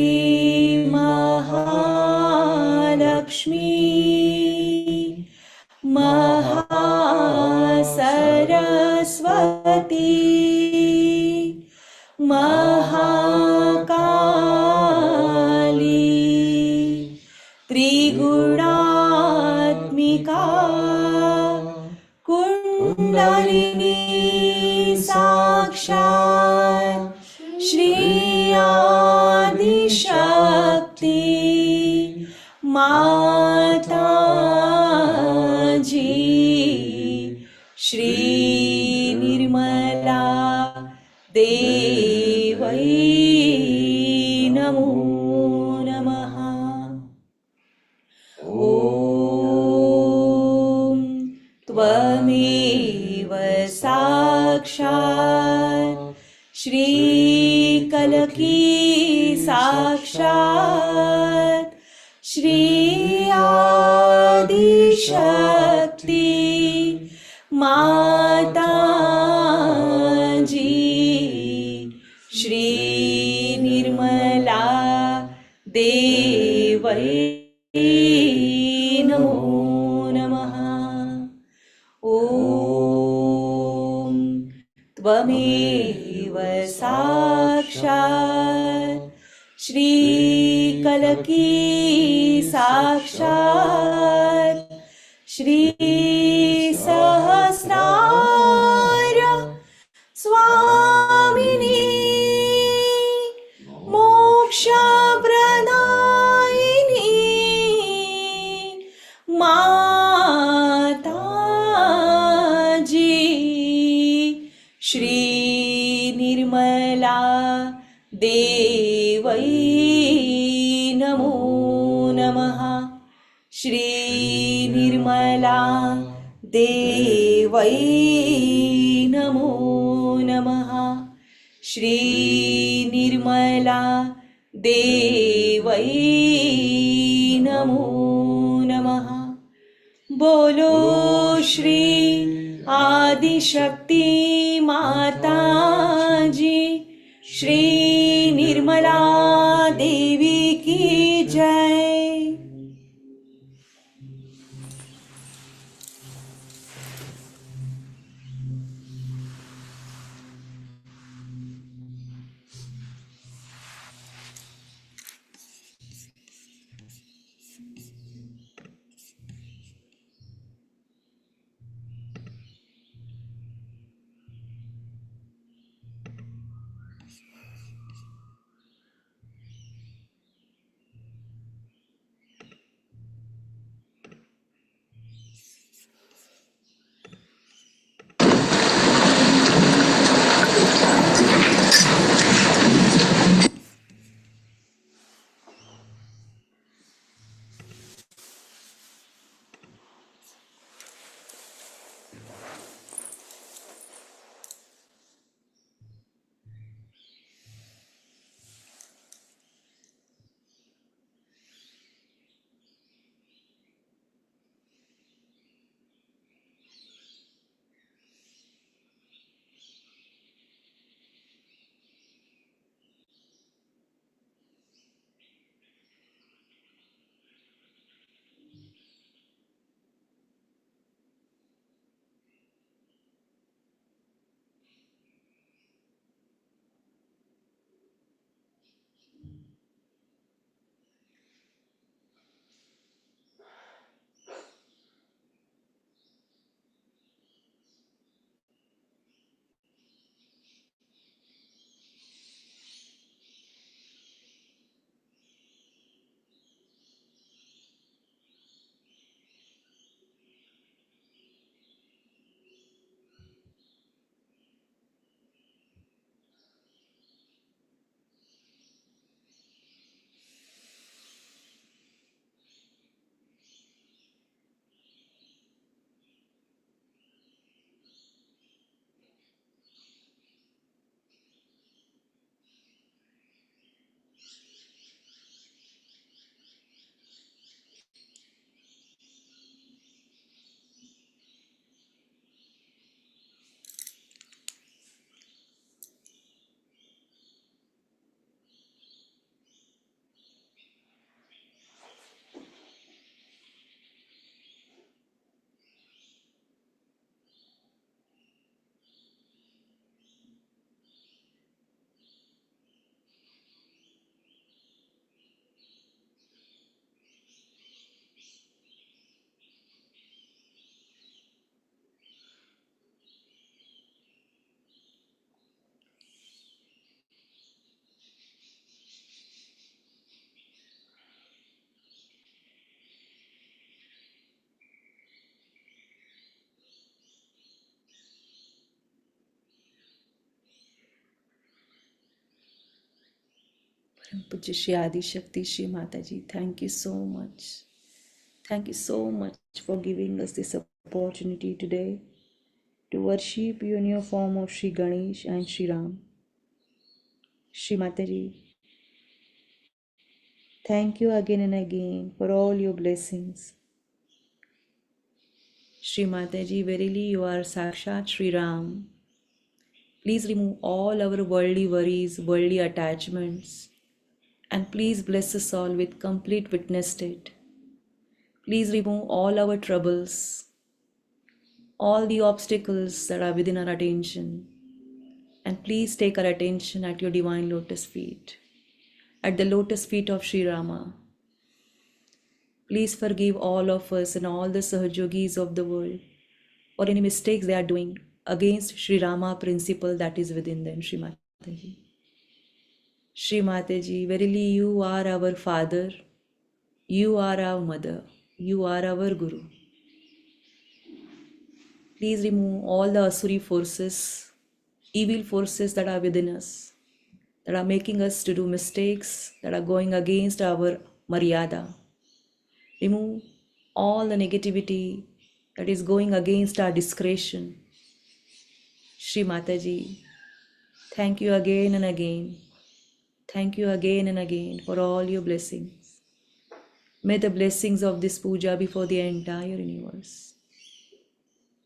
महासरस्वती महाकाली त्रिगुणात्मिका कुण्डलिनी साक्षात् श्री आदिशक्ति माता जी श्री निर्मला देवै नमो नमः। ॐ त्वमेव साक्षात् श्रीकलकी साक्षात् श्री आदिशक्ति माता जी श्री निर्मला देवै नमो नमः। ॐ त्वमेव साक्षात् श्रीकलकी साक्षात् श्री सहस्रार स्वामिनी मोक्षप्रदायिनी माता जी श्री निर्मला देवै नमो नमः। श्री निर्मला देवै नमो नमः। श्री निर्मला देवै नमो नमः। बोलो श्री आदिशक्ति माता जी श्री निर्मला देवी की जय। Puja Shri Adi Shakti Shri Mataji, thank you so much. Thank you so much for giving us this opportunity today to worship you in your form of Shri Ganesh and Shri Ram. Shri Mataji, thank you again and again for all your blessings. Shri Mataji, verily you are Sakshat Shri Ram. Please remove all our worldly worries, worldly attachments, and please bless us all with complete witness state. Please remove all our troubles, all the obstacles that are within our attention, and please take our attention at your divine lotus feet, at the lotus feet of Sri Rama. Please forgive all of us and all the Sahajogis of the world for any mistakes they are doing against Sri Rama principle that is within them, Shri Mataji. Shri Mataji, verily you are our father, you are our mother, you are our Guru. Please remove all the Asuri forces, evil forces that are within us, that are making us to do mistakes, that are going against our Maryada. Remove all the negativity that is going against our discretion. Shri Mataji, thank you again and again. Thank you again and again for all your blessings. May the blessings of this puja be for the entire universe.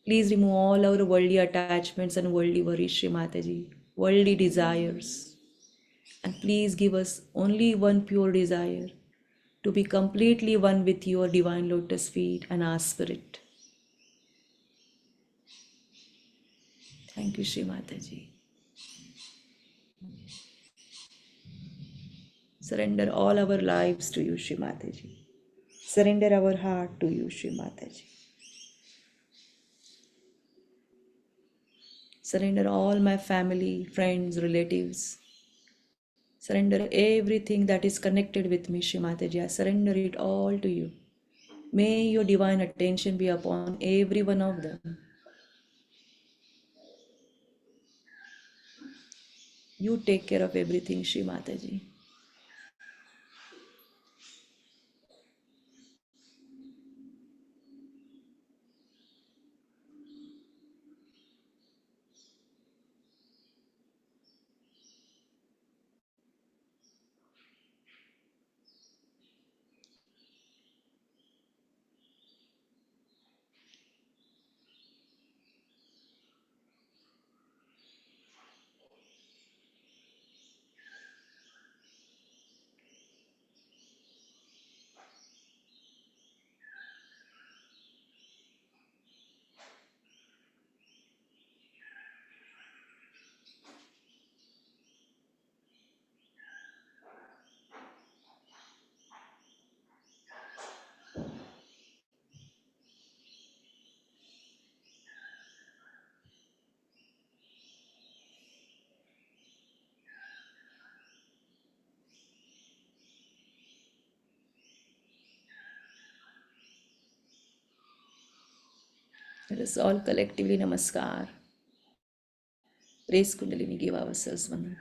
Please remove all our worldly attachments and worldly worries, Shri Mataji, worldly desires. And please give us only one pure desire, to be completely one with your divine lotus feet and our spirit. Thank you, Shri Mataji. Surrender all our lives to you, Shri Mataji. Surrender our heart to you, Shri Mataji. Surrender all my family, friends, relatives. Surrender everything that is connected with me, Shri Mataji. I surrender it all to you. May your divine attention be upon every one of them. You take care of everything, Shri Mataji. Let us all collectively namaskar. Raise Kundalini, give ourselves one.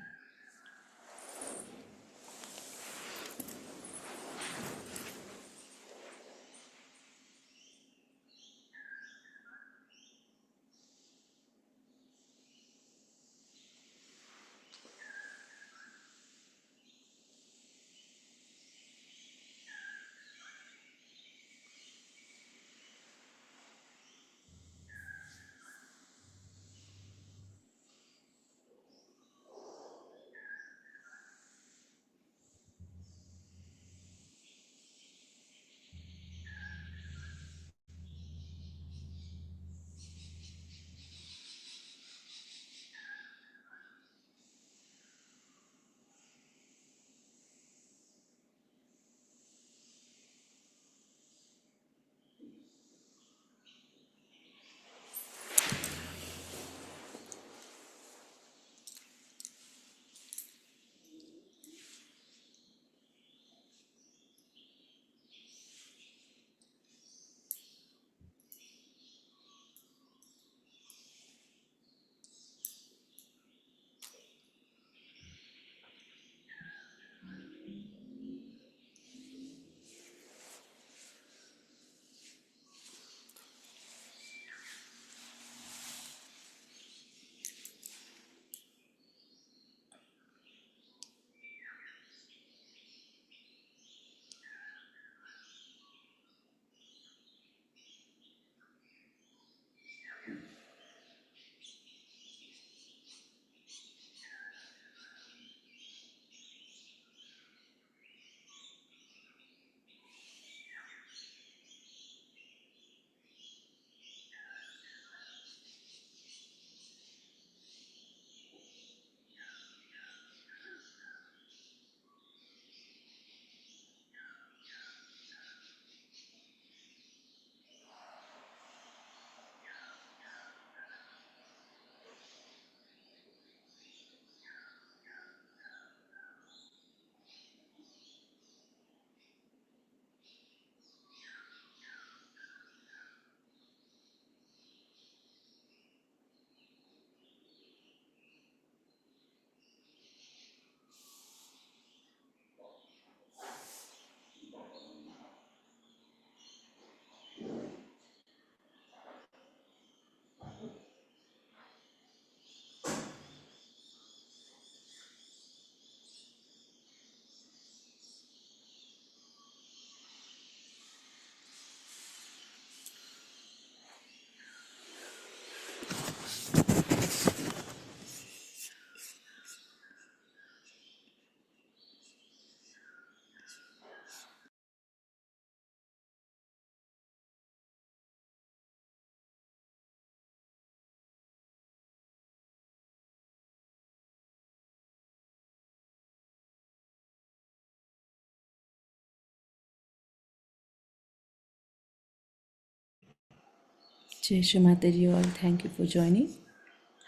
Jai Shri Mataji all. Thank you for joining.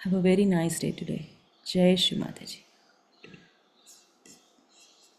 Have a very nice day today. Jai Shri Mataji.